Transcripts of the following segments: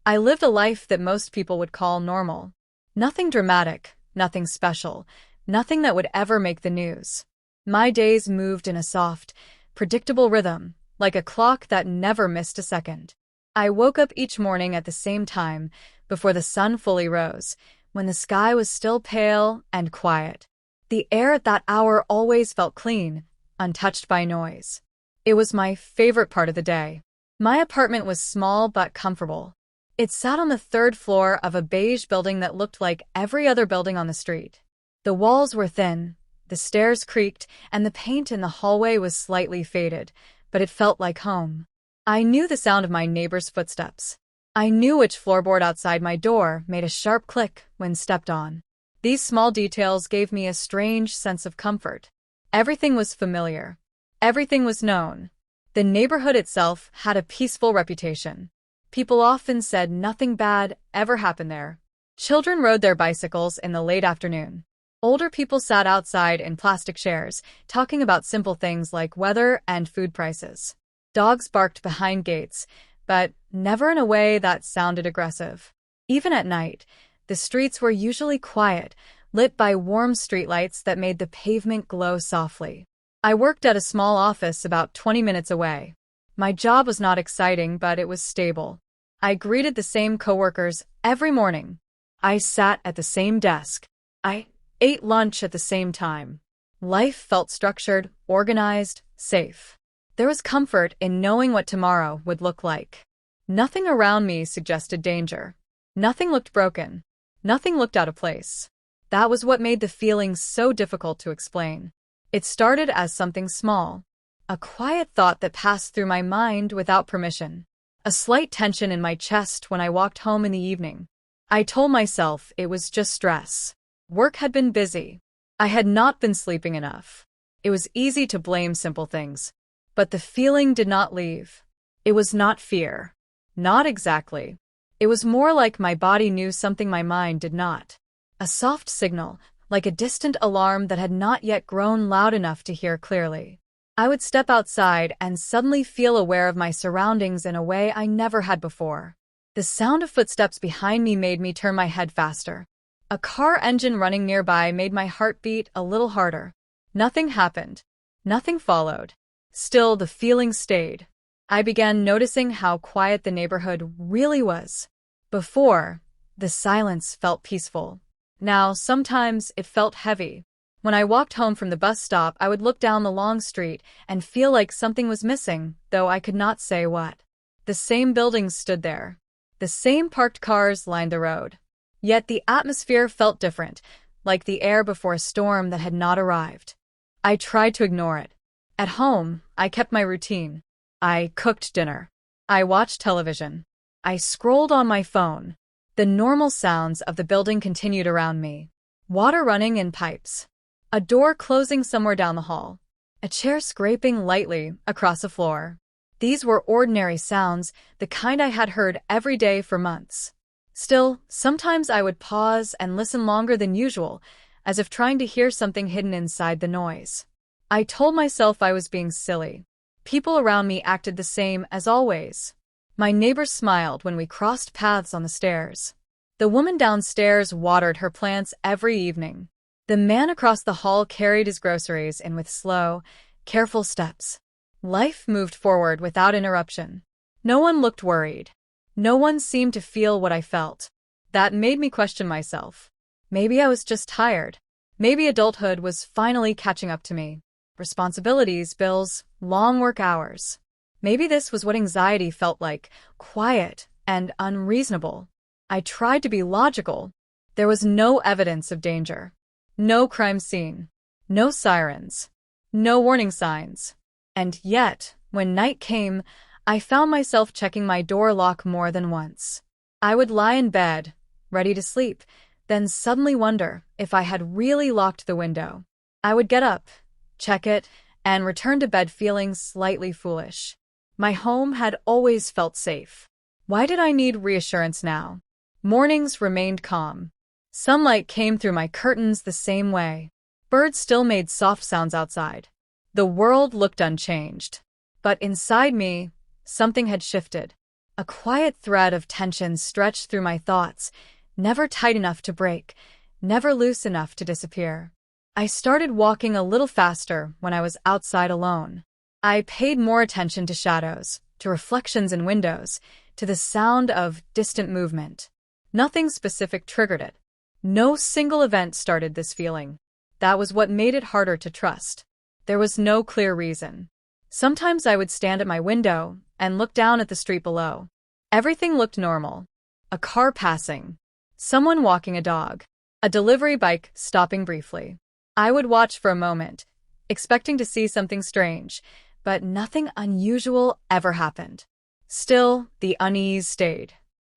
I lived a life that most people would call normal. Nothing dramatic, nothing special, nothing that would ever make the news. My days moved in a soft, predictable rhythm, like a clock that never missed a second. I woke up each morning at the same time, before the sun fully rose, when the sky was still pale and quiet. The air at that hour always felt clean, untouched by noise. It was my favorite part of the day. My apartment was small but comfortable. It sat on the third floor of a beige building that looked like every other building on the street. The walls were thin, the stairs creaked, and the paint in the hallway was slightly faded, but it felt like home. I knew the sound of my neighbor's footsteps. I knew which floorboard outside my door made a sharp click when stepped on. These small details gave me a strange sense of comfort. Everything was familiar. Everything was known. The neighborhood itself had a peaceful reputation. People often said nothing bad ever happened there. Children rode their bicycles in the late afternoon. Older people sat outside in plastic chairs, talking about simple things like weather and food prices. Dogs barked behind gates, but never in a way that sounded aggressive. Even at night, the streets were usually quiet, lit by warm streetlights that made the pavement glow softly. I worked at a small office about 20 minutes away. My job was not exciting, but it was stable. I greeted the same coworkers every morning. I sat at the same desk. I ate lunch at the same time. Life felt structured, organized, safe. There was comfort in knowing what tomorrow would look like. Nothing around me suggested danger. Nothing looked broken. Nothing looked out of place. That was what made the feeling so difficult to explain. It started as something small. A quiet thought that passed through my mind without permission. A slight tension in my chest when I walked home in the evening. I told myself it was just stress. Work had been busy. I had not been sleeping enough. It was easy to blame simple things. But the feeling did not leave. It was not fear. Not exactly. It was more like my body knew something my mind did not. A soft signal, like a distant alarm that had not yet grown loud enough to hear clearly. I would step outside and suddenly feel aware of my surroundings in a way I never had before. The sound of footsteps behind me made me turn my head faster. A car engine running nearby made my heart beat a little harder. Nothing happened. Nothing followed. Still, the feeling stayed. I began noticing how quiet the neighborhood really was. Before, the silence felt peaceful. Now, sometimes it felt heavy. When I walked home from the bus stop, I would look down the long street and feel like something was missing, though I could not say what. The same buildings stood there. The same parked cars lined the road. Yet the atmosphere felt different, like the air before a storm that had not arrived. I tried to ignore it. At home, I kept my routine. I cooked dinner. I watched television. I scrolled on my phone. The normal sounds of the building continued around me. Water running in pipes. A door closing somewhere down the hall. A chair scraping lightly across a floor. These were ordinary sounds, the kind I had heard every day for months. Still, sometimes I would pause and listen longer than usual, as if trying to hear something hidden inside the noise. I told myself I was being silly. People around me acted the same as always. My neighbors smiled when we crossed paths on the stairs. The woman downstairs watered her plants every evening. The man across the hall carried his groceries in with slow, careful steps. Life moved forward without interruption. No one looked worried. No one seemed to feel what I felt. That made me question myself. Maybe I was just tired. Maybe adulthood was finally catching up to me. Responsibilities, bills, long work hours. Maybe this was what anxiety felt like, quiet and unreasonable. I tried to be logical. There was no evidence of danger. No crime scene. No sirens. No warning signs. And yet, when night came, I found myself checking my door lock more than once. I would lie in bed, ready to sleep, then suddenly wonder if I had really locked the window. I would get up, check it, and return to bed feeling slightly foolish. My home had always felt safe. Why did I need reassurance now? Mornings remained calm. Sunlight came through my curtains the same way. Birds still made soft sounds outside. The world looked unchanged. But inside me, something had shifted. A quiet thread of tension stretched through my thoughts, never tight enough to break, never loose enough to disappear. I started walking a little faster when I was outside alone. I paid more attention to shadows, to reflections in windows, to the sound of distant movement. Nothing specific triggered it. No single event started this feeling. That was what made it harder to trust. There was no clear reason. Sometimes I would stand at my window and look down at the street below. Everything looked normal. A car passing, someone walking a dog, a delivery bike stopping briefly. I would watch for a moment, expecting to see something strange, but nothing unusual ever happened. Still, the unease stayed.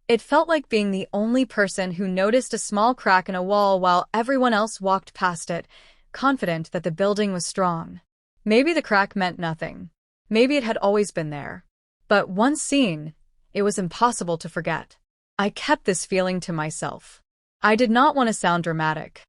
It felt like being the only person who noticed a small crack in a wall while everyone else walked past it, confident that the building was strong. Maybe the crack meant nothing. Maybe it had always been there. But once seen, it was impossible to forget. I kept this feeling to myself. I did not want to sound dramatic.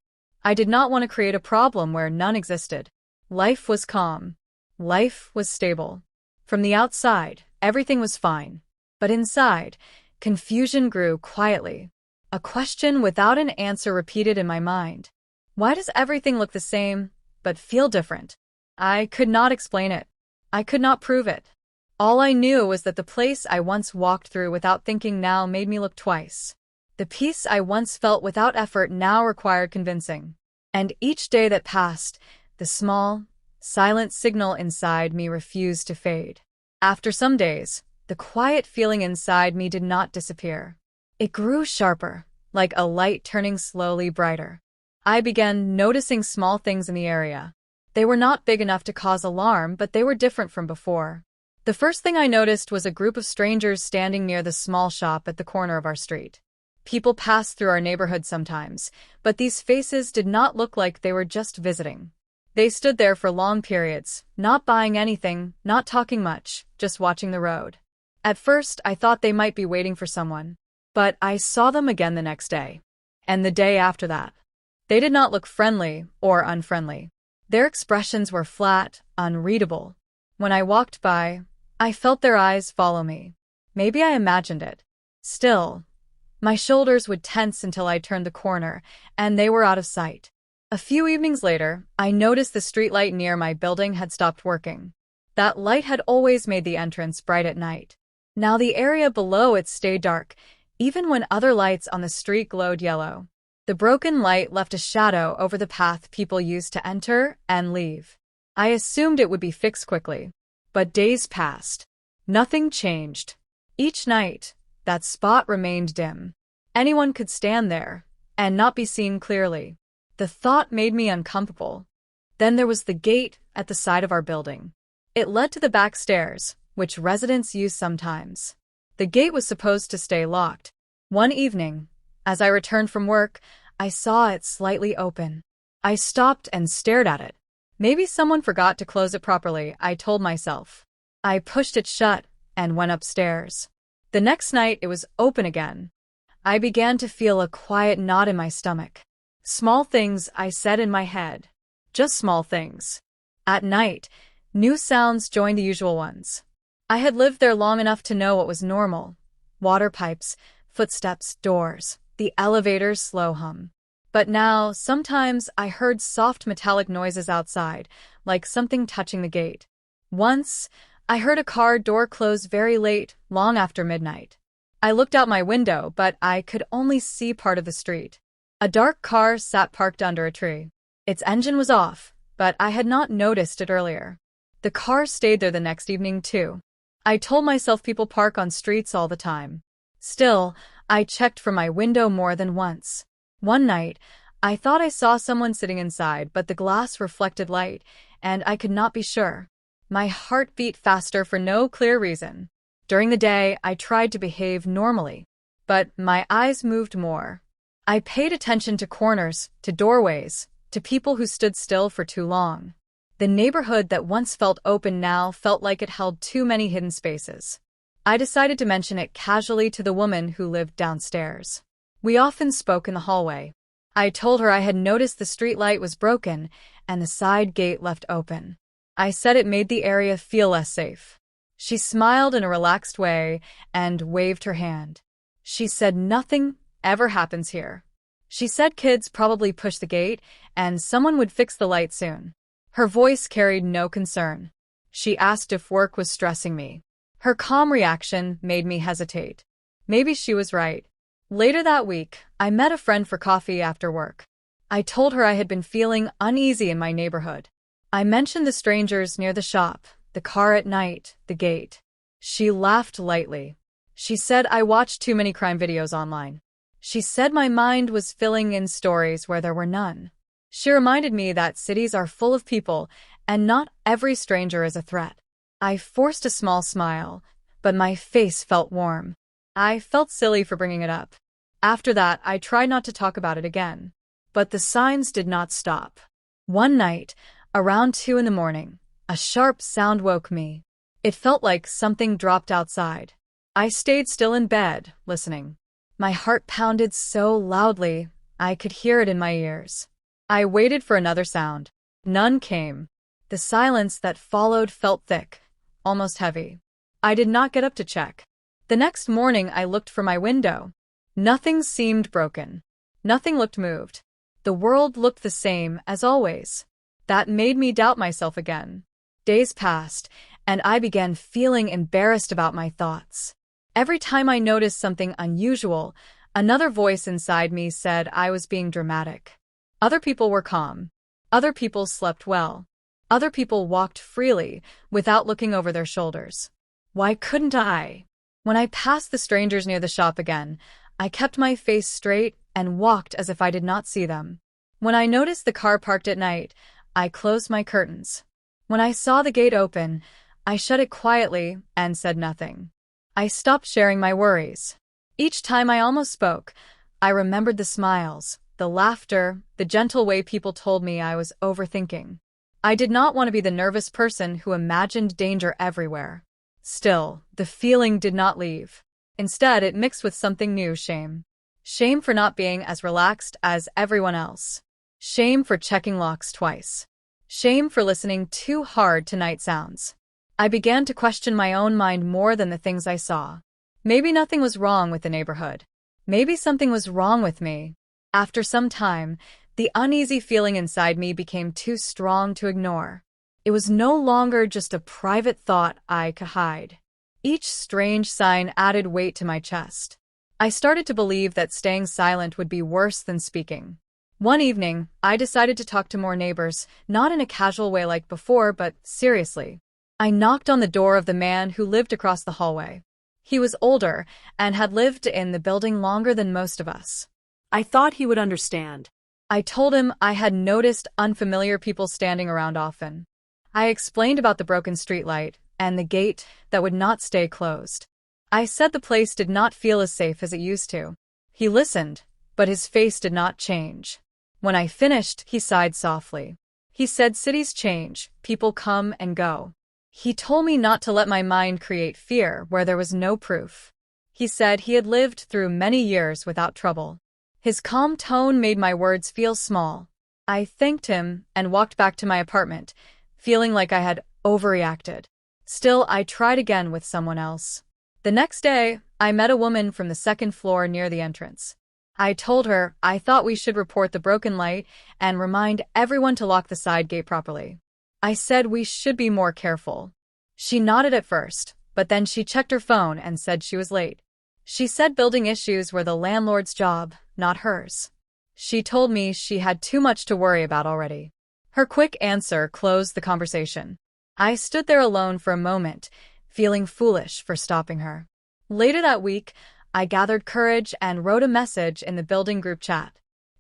I did not want to create a problem where none existed. Life was calm. Life was stable. From the outside, everything was fine. But inside, confusion grew quietly. A question without an answer repeated in my mind. Why does everything look the same, but feel different? I could not explain it. I could not prove it. All I knew was that the place I once walked through without thinking now made me look twice. The peace I once felt without effort now required convincing. And each day that passed, the small, silent signal inside me refused to fade. After some days, the quiet feeling inside me did not disappear. It grew sharper, like a light turning slowly brighter. I began noticing small things in the area. They were not big enough to cause alarm, but they were different from before. The first thing I noticed was a group of strangers standing near the small shop at the corner of our street. People passed through our neighborhood sometimes, but these faces did not look like they were just visiting. They stood there for long periods, not buying anything, not talking much, just watching the road. At first, I thought they might be waiting for someone. But I saw them again the next day. And the day after that. They did not look friendly or unfriendly. Their expressions were flat, unreadable. When I walked by, I felt their eyes follow me. Maybe I imagined it. Still, my shoulders would tense until I turned the corner, and they were out of sight. A few evenings later, I noticed the streetlight near my building had stopped working. That light had always made the entrance bright at night. Now the area below it stayed dark, even when other lights on the street glowed yellow. The broken light left a shadow over the path people used to enter and leave. I assumed it would be fixed quickly. But days passed. Nothing changed. Each night, that spot remained dim. Anyone could stand there and not be seen clearly. The thought made me uncomfortable. Then there was the gate at the side of our building. It led to the back stairs, which residents use sometimes. The gate was supposed to stay locked. One evening, as I returned from work, I saw it slightly open. I stopped and stared at it. Maybe someone forgot to close it properly, I told myself. I pushed it shut and went upstairs. The next night it was open again. I began to feel a quiet knot in my stomach. Small things, I said in my head. Just small things. At night, new sounds joined the usual ones. I had lived there long enough to know what was normal. Water pipes, footsteps, doors, the elevator's slow hum. But now, sometimes I heard soft metallic noises outside, like something touching the gate. Once, I heard a car door close very late, long after midnight. I looked out my window, but I could only see part of the street. A dark car sat parked under a tree. Its engine was off, but I had not noticed it earlier. The car stayed there the next evening, too. I told myself people park on streets all the time. Still, I checked from my window more than once. One night, I thought I saw someone sitting inside, but the glass reflected light, and I could not be sure. My heart beat faster for no clear reason. During the day, I tried to behave normally, but my eyes moved more. I paid attention to corners, to doorways, to people who stood still for too long. The neighborhood that once felt open now felt like it held too many hidden spaces. I decided to mention it casually to the woman who lived downstairs. We often spoke in the hallway. I told her I had noticed the street light was broken and the side gate left open. I said it made the area feel less safe. She smiled in a relaxed way and waved her hand. She said nothing ever happens here. She said kids probably push the gate and someone would fix the light soon. Her voice carried no concern. She asked if work was stressing me. Her calm reaction made me hesitate. Maybe she was right. Later that week, I met a friend for coffee after work. I told her I had been feeling uneasy in my neighborhood. I mentioned the strangers near the shop, the car at night, the gate. She laughed lightly. She said I watched too many crime videos online. She said my mind was filling in stories where there were none. She reminded me that cities are full of people and not every stranger is a threat. I forced a small smile, but my face felt warm. I felt silly for bringing it up. After that, I tried not to talk about it again. But the signs did not stop. One night, around 2 in the morning, a sharp sound woke me. It felt like something dropped outside. I stayed still in bed, listening. My heart pounded so loudly, I could hear it in my ears. I waited for another sound. None came. The silence that followed felt thick, almost heavy. I did not get up to check. The next morning, I looked from my window. Nothing seemed broken. Nothing looked moved. The world looked the same as always. That made me doubt myself again. Days passed, and I began feeling embarrassed about my thoughts. Every time I noticed something unusual, another voice inside me said I was being dramatic. Other people were calm. Other people slept well. Other people walked freely, without looking over their shoulders. Why couldn't I? When I passed the strangers near the shop again, I kept my face straight and walked as if I did not see them. When I noticed the car parked at night, I closed my curtains. When I saw the gate open, I shut it quietly and said nothing. I stopped sharing my worries. Each time I almost spoke, I remembered the smiles, the laughter, the gentle way people told me I was overthinking. I did not want to be the nervous person who imagined danger everywhere. Still, the feeling did not leave. Instead, it mixed with something new: shame. Shame for not being as relaxed as everyone else. Shame for checking locks twice. Shame for listening too hard to night sounds. I began to question my own mind more than the things I saw. Maybe nothing was wrong with the neighborhood. Maybe something was wrong with me. After some time, the uneasy feeling inside me became too strong to ignore. It was no longer just a private thought I could hide. Each strange sign added weight to my chest. I started to believe that staying silent would be worse than speaking. One evening, I decided to talk to more neighbors, not in a casual way like before, but seriously. I knocked on the door of the man who lived across the hallway. He was older and had lived in the building longer than most of us. I thought he would understand. I told him I had noticed unfamiliar people standing around often. I explained about the broken streetlight and the gate that would not stay closed. I said the place did not feel as safe as it used to. He listened, but his face did not change. When I finished, he sighed softly. He said cities change, people come and go. He told me not to let my mind create fear where there was no proof. He said he had lived through many years without trouble. His calm tone made my words feel small. I thanked him and walked back to my apartment, feeling like I had overreacted. Still, I tried again with someone else. The next day, I met a woman from the second floor near the entrance. I told her I thought we should report the broken light and remind everyone to lock the side gate properly. I said we should be more careful. She nodded at first, but then she checked her phone and said she was late. She said building issues were the landlord's job, not hers. She told me she had too much to worry about already. Her quick answer closed the conversation. I stood there alone for a moment, feeling foolish for stopping her. Later that week, I gathered courage and wrote a message in the building group chat.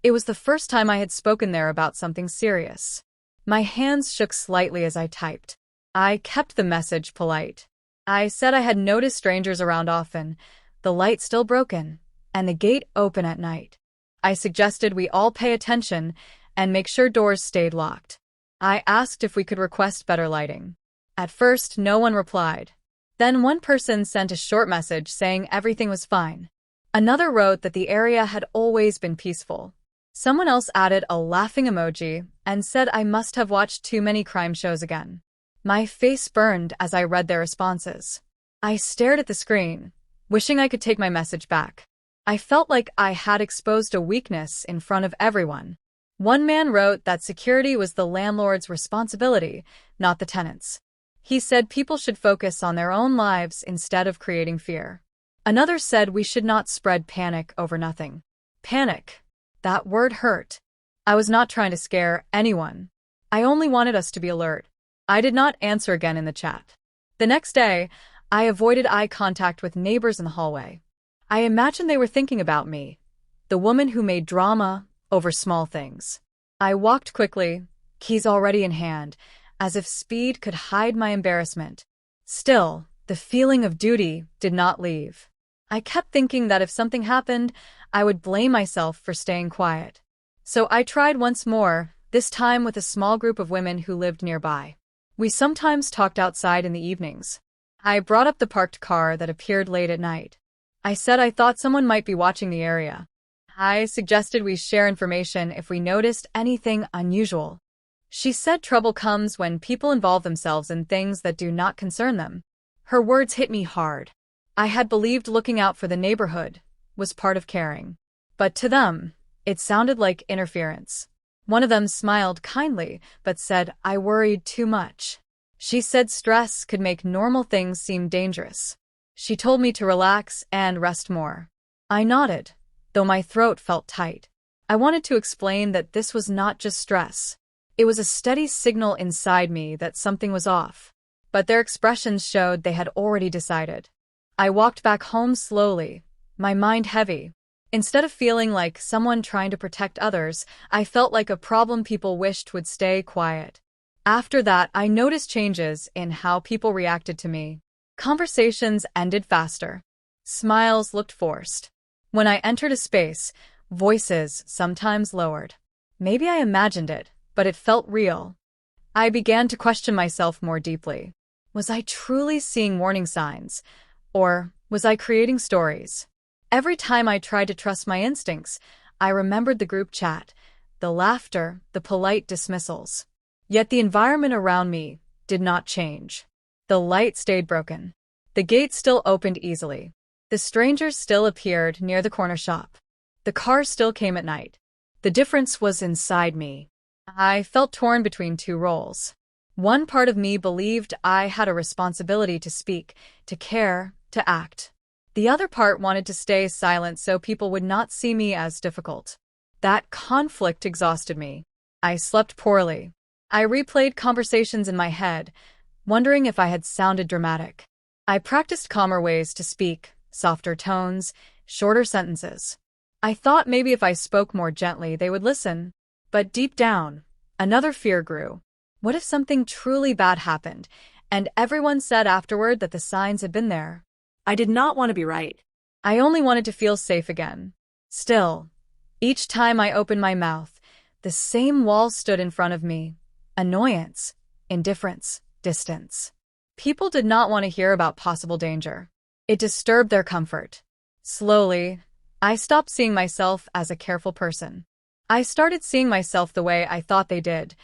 It was the first time I had spoken there about something serious. My hands shook slightly as I typed. I kept the message polite. I said I had noticed strangers around often, the light still broken, and the gate open at night. I suggested we all pay attention and make sure doors stayed locked. I asked if we could request better lighting. At first, no one replied. Then one person sent a short message saying everything was fine. Another wrote that the area had always been peaceful. Someone else added a laughing emoji and said I must have watched too many crime shows again. My face burned as I read their responses. I stared at the screen, wishing I could take my message back. I felt like I had exposed a weakness in front of everyone. One man wrote that security was the landlord's responsibility, not the tenant's. He said people should focus on their own lives instead of creating fear. Another said we should not spread panic over nothing. Panic. That word hurt. I was not trying to scare anyone. I only wanted us to be alert. I did not answer again in the chat. The next day, I avoided eye contact with neighbors in the hallway. I imagined they were thinking about me, the woman who made drama over small things. I walked quickly, keys already in hand, as if speed could hide my embarrassment. Still, the feeling of duty did not leave. I kept thinking that if something happened, I would blame myself for staying quiet. So I tried once more, this time with a small group of women who lived nearby. We sometimes talked outside in the evenings. I brought up the parked car that appeared late at night. I said I thought someone might be watching the area. I suggested we share information if we noticed anything unusual. She said trouble comes when people involve themselves in things that do not concern them. Her words hit me hard. I had believed looking out for the neighborhood was part of caring. But to them, it sounded like interference. One of them smiled kindly, but said I worried too much. She said stress could make normal things seem dangerous. She told me to relax and rest more. I nodded, though my throat felt tight. I wanted to explain that this was not just stress. It was a steady signal inside me that something was off. But their expressions showed they had already decided. I walked back home slowly, my mind heavy. Instead of feeling like someone trying to protect others, I felt like a problem people wished would stay quiet. After that, I noticed changes in how people reacted to me. Conversations ended faster. Smiles looked forced. When I entered a space, voices sometimes lowered. Maybe I imagined it, but it felt real. I began to question myself more deeply. Was I truly seeing warning signs? Or was I creating stories? Every time I tried to trust my instincts, I remembered the group chat, the laughter, the polite dismissals. Yet the environment around me did not change. The light stayed broken. The gate still opened easily. The strangers still appeared near the corner shop. The car still came at night. The difference was inside me. I felt torn between two roles. One part of me believed I had a responsibility to speak, to care, to act. The other part wanted to stay silent so people would not see me as difficult. That conflict exhausted me. I slept poorly. I replayed conversations in my head, wondering if I had sounded dramatic. I practiced calmer ways to speak, softer tones, shorter sentences. I thought maybe if I spoke more gently they would listen. But deep down, another fear grew. What if something truly bad happened, and everyone said afterward that the signs had been there? I did not want to be right. I only wanted to feel safe again. Still, each time I opened my mouth, the same wall stood in front of me. Annoyance, indifference, distance. People did not want to hear about possible danger. It disturbed their comfort. Slowly, I stopped seeing myself as a careful person. I started seeing myself the way I thought they did,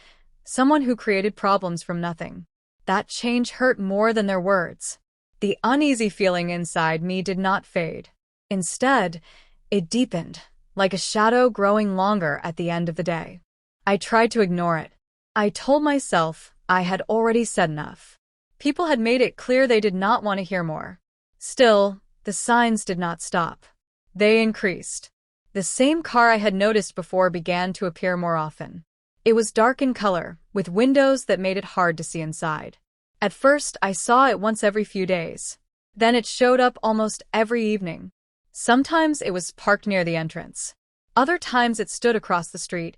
someone who created problems from nothing. That change hurt more than their words. The uneasy feeling inside me did not fade. Instead, it deepened, like a shadow growing longer at the end of the day. I tried to ignore it. I told myself I had already said enough. People had made it clear they did not want to hear more. Still, the signs did not stop. They increased. The same car I had noticed before began to appear more often. It was dark in color, with windows that made it hard to see inside. At first, I saw it once every few days. Then it showed up almost every evening. Sometimes it was parked near the entrance. Other times it stood across the street,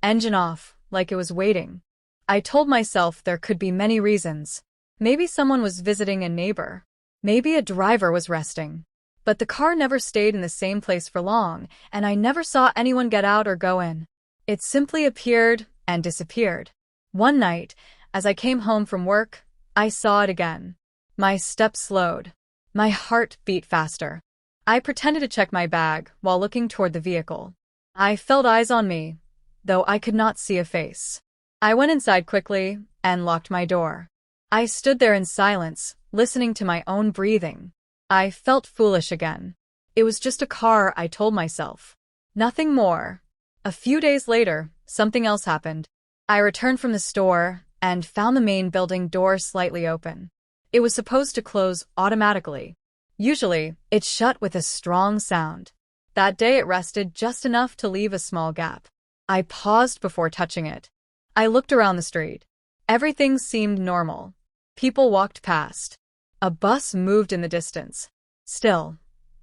engine off, like it was waiting. I told myself there could be many reasons. Maybe someone was visiting a neighbor. Maybe a driver was resting. But the car never stayed in the same place for long, and I never saw anyone get out or go in. It simply appeared and disappeared. One night, as I came home from work, I saw it again. My steps slowed. My heart beat faster. I pretended to check my bag while looking toward the vehicle. I felt eyes on me, though I could not see a face. I went inside quickly and locked my door. I stood there in silence, listening to my own breathing. I felt foolish again. It was just a car, I told myself. Nothing more. A few days later, something else happened. I returned from the store and found the main building door slightly open. It was supposed to close automatically. Usually, it shut with a strong sound. That day it rested just enough to leave a small gap. I paused before touching it. I looked around the street. Everything seemed normal. People walked past. A bus moved in the distance. Still,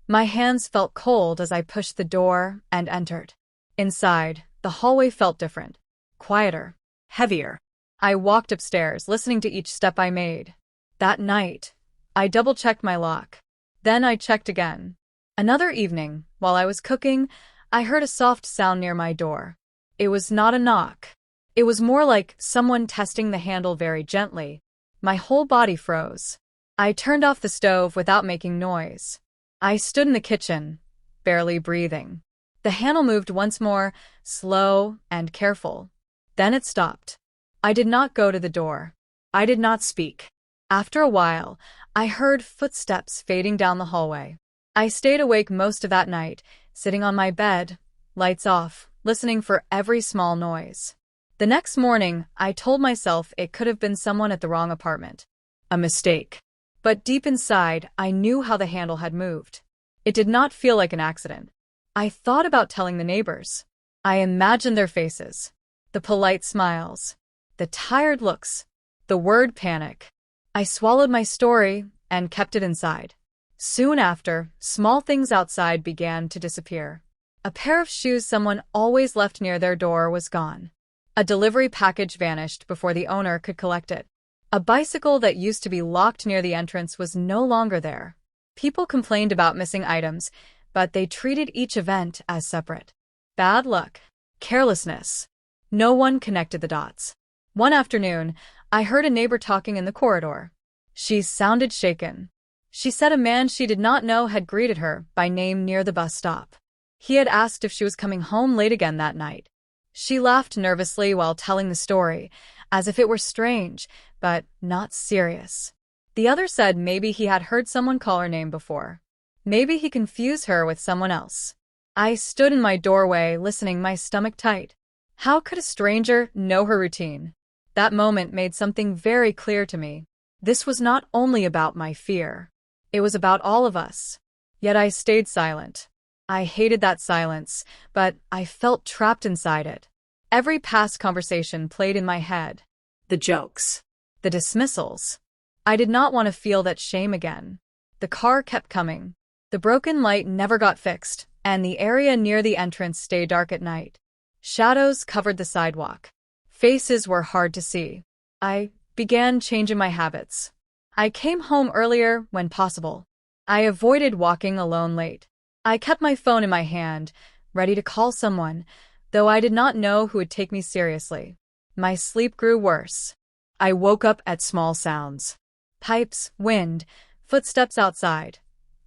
my hands felt cold as I pushed the door and entered. Inside, the hallway felt different. Quieter. Heavier. I walked upstairs, listening to each step I made. That night, I double-checked my lock. Then I checked again. Another evening, while I was cooking, I heard a soft sound near my door. It was not a knock. It was more like someone testing the handle very gently. My whole body froze. I turned off the stove without making noise. I stood in the kitchen, barely breathing. The handle moved once more, slow and careful. Then it stopped. I did not go to the door. I did not speak. After a while, I heard footsteps fading down the hallway. I stayed awake most of that night, sitting on my bed, lights off, listening for every small noise. The next morning, I told myself it could have been someone at the wrong apartment. A mistake. But deep inside, I knew how the handle had moved. It did not feel like an accident. I thought about telling the neighbors. I imagined their faces. The polite smiles. The tired looks. The word panic. I swallowed my story and kept it inside. Soon after, small things outside began to disappear. A pair of shoes someone always left near their door was gone. A delivery package vanished before the owner could collect it. A bicycle that used to be locked near the entrance was no longer there. People complained about missing items, but they treated each event as separate. Bad luck. Carelessness. No one connected the dots. One afternoon, I heard a neighbor talking in the corridor. She sounded shaken. She said a man she did not know had greeted her by name near the bus stop. He had asked if she was coming home late again that night. She laughed nervously while telling the story, as if it were strange, but not serious. The other said maybe he had heard someone call her name before. Maybe he confused her with someone else. I stood in my doorway, listening, my stomach tight. How could a stranger know her routine? That moment made something very clear to me. This was not only about my fear. It was about all of us. Yet I stayed silent. I hated that silence, but I felt trapped inside it. Every past conversation played in my head. The jokes. The dismissals. I did not want to feel that shame again. The car kept coming. The broken light never got fixed, and the area near the entrance stayed dark at night. Shadows covered the sidewalk. Faces were hard to see. I began changing my habits. I came home earlier when possible. I avoided walking alone late. I kept my phone in my hand, ready to call someone, though I did not know who would take me seriously. My sleep grew worse. I woke up at small sounds. Pipes, wind, footsteps outside.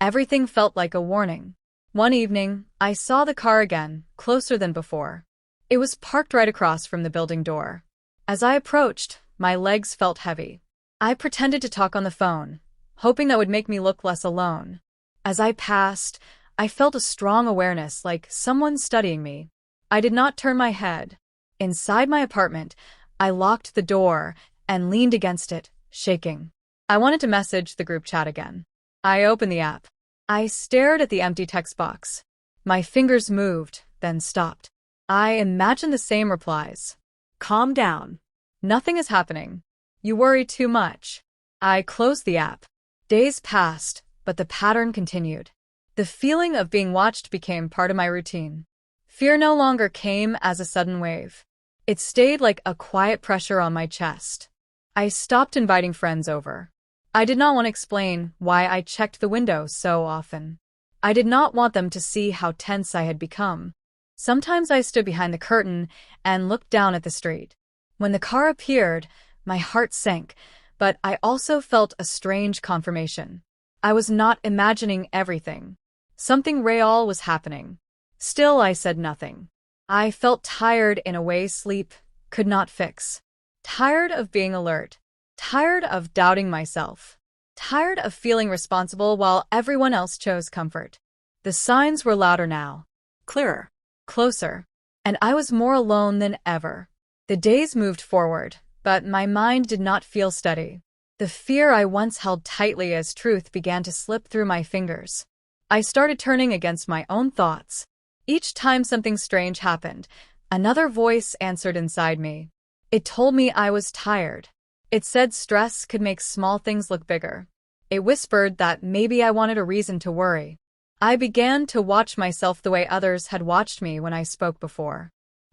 Everything felt like a warning. One evening, I saw the car again, closer than before. It was parked right across from the building door. As I approached, my legs felt heavy. I pretended to talk on the phone, hoping that would make me look less alone. As I passed, I felt a strong awareness, like someone studying me. I did not turn my head. Inside my apartment, I locked the door and leaned against it, shaking. I wanted to message the group chat again. I opened the app. I stared at the empty text box. My fingers moved, then stopped. I imagined the same replies. Calm down. Nothing is happening. You worry too much. I closed the app. Days passed, but the pattern continued. The feeling of being watched became part of my routine. Fear no longer came as a sudden wave. It stayed like a quiet pressure on my chest. I stopped inviting friends over. I did not want to explain why I checked the window so often. I did not want them to see how tense I had become. Sometimes I stood behind the curtain and looked down at the street. When the car appeared, my heart sank, but I also felt a strange confirmation. I was not imagining everything. Something real was happening. Still, I said nothing. I felt tired in a way sleep could not fix. Tired of being alert. tired of doubting myself, tired of feeling responsible while everyone else chose comfort. The signs were louder now, Clearer. closer, and I was more alone than ever. The days moved forward, but my mind did not feel steady. The fear I once held tightly as truth began to slip through my fingers. I started turning against my own thoughts. Each time something strange happened, another voice answered inside me. It told me I was tired. It said stress could make small things look bigger. It whispered that maybe I wanted a reason to worry. I began to watch myself the way others had watched me when I spoke before.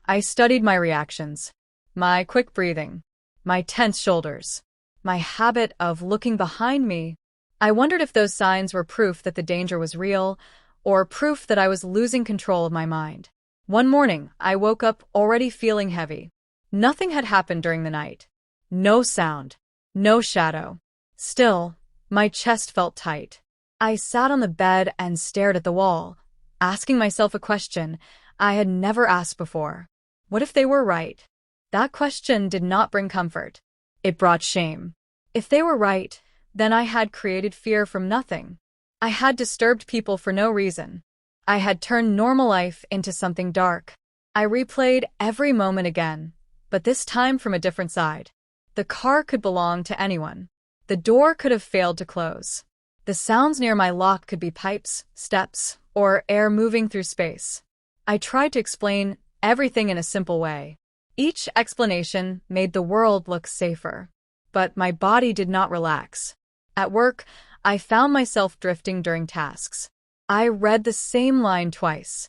I studied my reactions, my quick breathing, my tense shoulders, my habit of looking behind me. I wondered if those signs were proof that the danger was real, or proof that I was losing control of my mind. One morning, I woke up already feeling heavy. Nothing had happened during the night. No sound, no shadow. Still, my chest felt tight. I sat on the bed and stared at the wall, asking myself a question I had never asked before. What if they were right? That question did not bring comfort. It brought shame. If they were right, then I had created fear from nothing. I had disturbed people for no reason. I had turned normal life into something dark. I replayed every moment again, but this time from a different side. The car could belong to anyone. The door could have failed to close. The sounds near my lock could be pipes, steps, or air moving through space. I tried to explain everything in a simple way. Each explanation made the world look safer. But my body did not relax. At work, I found myself drifting during tasks. I read the same line twice.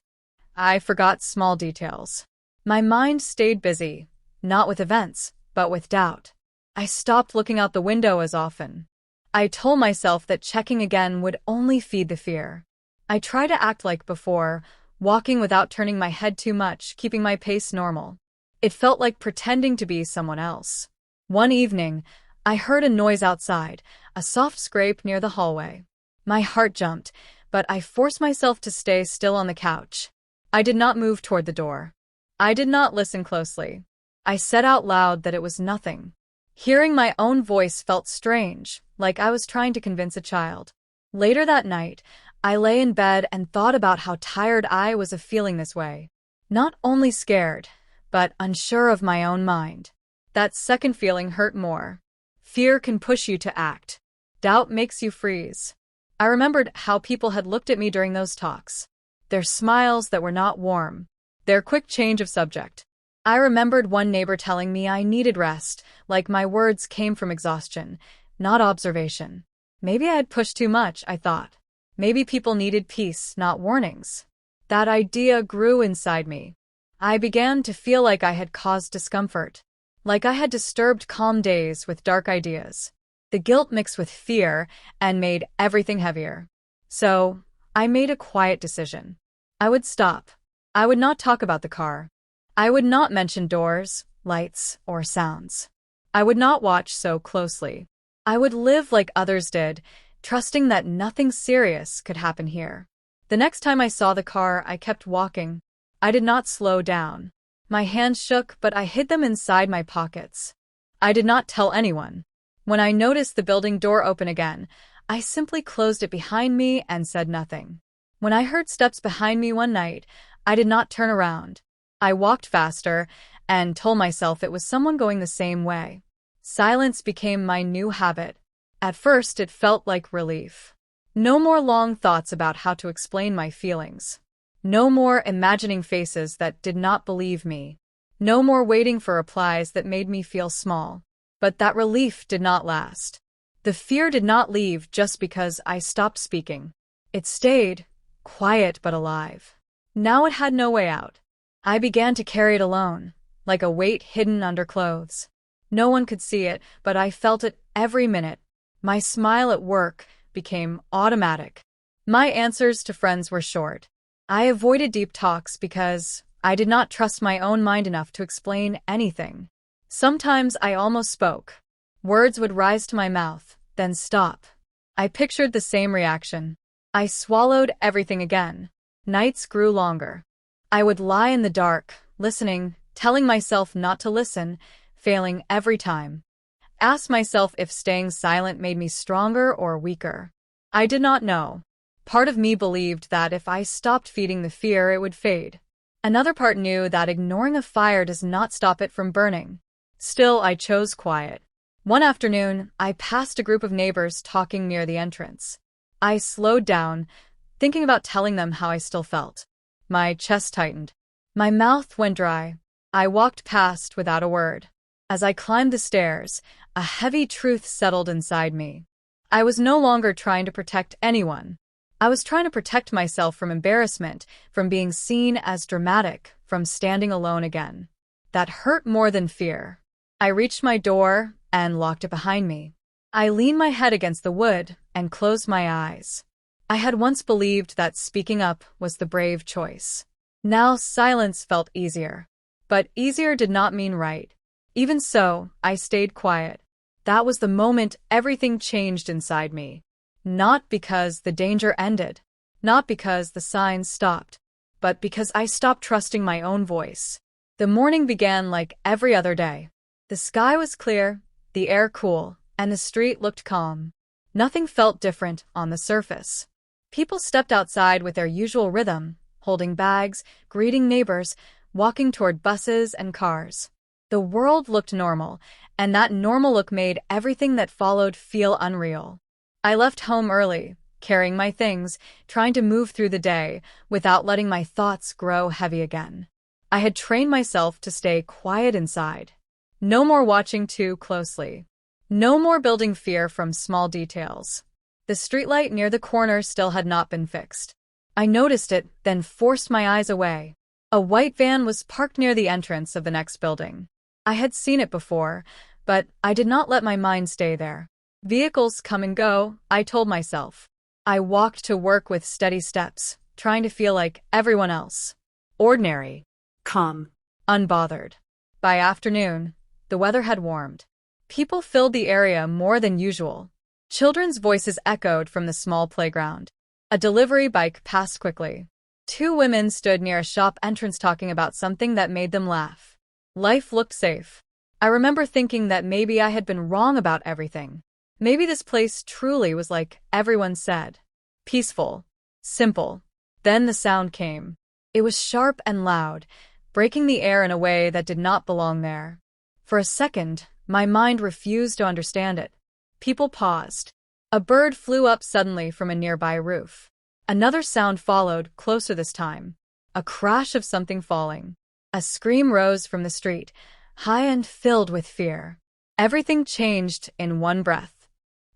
I forgot small details. My mind stayed busy, not with events, but with doubt. I stopped looking out the window as often. I told myself that checking again would only feed the fear. I tried to act like before, walking without turning my head too much, keeping my pace normal. It felt like pretending to be someone else. One evening, I heard a noise outside, a soft scrape near the hallway. My heart jumped, but I forced myself to stay still on the couch. I did not move toward the door. I did not listen closely. I said out loud that it was nothing. Hearing my own voice felt strange, like I was trying to convince a child. Later that night, I lay in bed and thought about how tired I was of feeling this way. Not only scared, but unsure of my own mind. That second feeling hurt more. Fear can push you to act. Doubt makes you freeze. I remembered how people had looked at me during those talks. Their smiles that were not warm. Their quick change of subject. I remembered one neighbor telling me I needed rest, like my words came from exhaustion, not observation. Maybe I had pushed too much, I thought. Maybe people needed peace, not warnings. That idea grew inside me. I began to feel like I had caused discomfort, like I had disturbed calm days with dark ideas. The guilt mixed with fear and made everything heavier. So, I made a quiet decision. I would stop. I would not talk about the car. I would not mention doors, lights, or sounds. I would not watch so closely. I would live like others did, trusting that nothing serious could happen here. The next time I saw the car, I kept walking. I did not slow down. My hands shook, but I hid them inside my pockets. I did not tell anyone. When I noticed the building door open again, I simply closed it behind me and said nothing. When I heard steps behind me one night, I did not turn around. I walked faster and told myself it was someone going the same way. Silence became my new habit. At first, it felt like relief. No more long thoughts about how to explain my feelings. No more imagining faces that did not believe me. No more waiting for replies that made me feel small. But that relief did not last. The fear did not leave just because I stopped speaking. It stayed, quiet but alive. Now it had no way out. I began to carry it alone, like a weight hidden under clothes. No one could see it, but I felt it every minute. My smile at work became automatic. My answers to friends were short. I avoided deep talks because I did not trust my own mind enough to explain anything. Sometimes I almost spoke. Words would rise to my mouth, then stop. I pictured the same reaction. I swallowed everything again. Nights grew longer. I would lie in the dark, listening, telling myself not to listen, failing every time. asked myself if staying silent made me stronger or weaker. I did not know. Part of me believed that if I stopped feeding the fear, it would fade. Another part knew that ignoring a fire does not stop it from burning. Still, I chose quiet. One afternoon, I passed a group of neighbors talking near the entrance. I slowed down, thinking about telling them how I still felt. My chest tightened. My mouth went dry. I walked past without a word. As I climbed the stairs, a heavy truth settled inside me. I was no longer trying to protect anyone. I was trying to protect myself from embarrassment, from being seen as dramatic, from standing alone again. That hurt more than fear. I reached my door and locked it behind me. I leaned my head against the wood and closed my eyes. I had once believed that speaking up was the brave choice. Now silence felt easier. But easier did not mean right. Even so, I stayed quiet. That was the moment everything changed inside me. Not because the danger ended, not because the signs stopped, but because I stopped trusting my own voice. The morning began like every other day. The sky was clear, the air cool, and the street looked calm. Nothing felt different on the surface. People stepped outside with their usual rhythm, holding bags, greeting neighbors, walking toward buses and cars. The world looked normal, and that normal look made everything that followed feel unreal. I left home early, carrying my things, trying to move through the day without letting my thoughts grow heavy again. I had trained myself to stay quiet inside. No more watching too closely. No more building fear from small details. The streetlight near the corner still had not been fixed. I noticed it, then forced my eyes away. A white van was parked near the entrance of the next building. I had seen it before, but I did not let my mind stay there. Vehicles come and go, I told myself. I walked to work with steady steps, trying to feel like everyone else. Ordinary. Calm. Unbothered. By afternoon, the weather had warmed. People filled the area more than usual. Children's voices echoed from the small playground. A delivery bike passed quickly. Two women stood near a shop entrance talking about something that made them laugh. Life looked safe. I remember thinking that maybe I had been wrong about everything. Maybe this place truly was like everyone said. Peaceful. Simple. Then the sound came. It was sharp and loud, breaking the air in a way that did not belong there. For a second, my mind refused to understand it. People paused. A bird flew up suddenly from a nearby roof. Another sound followed, closer this time. A crash of something falling. A scream rose from the street, high and filled with fear. Everything changed in one breath.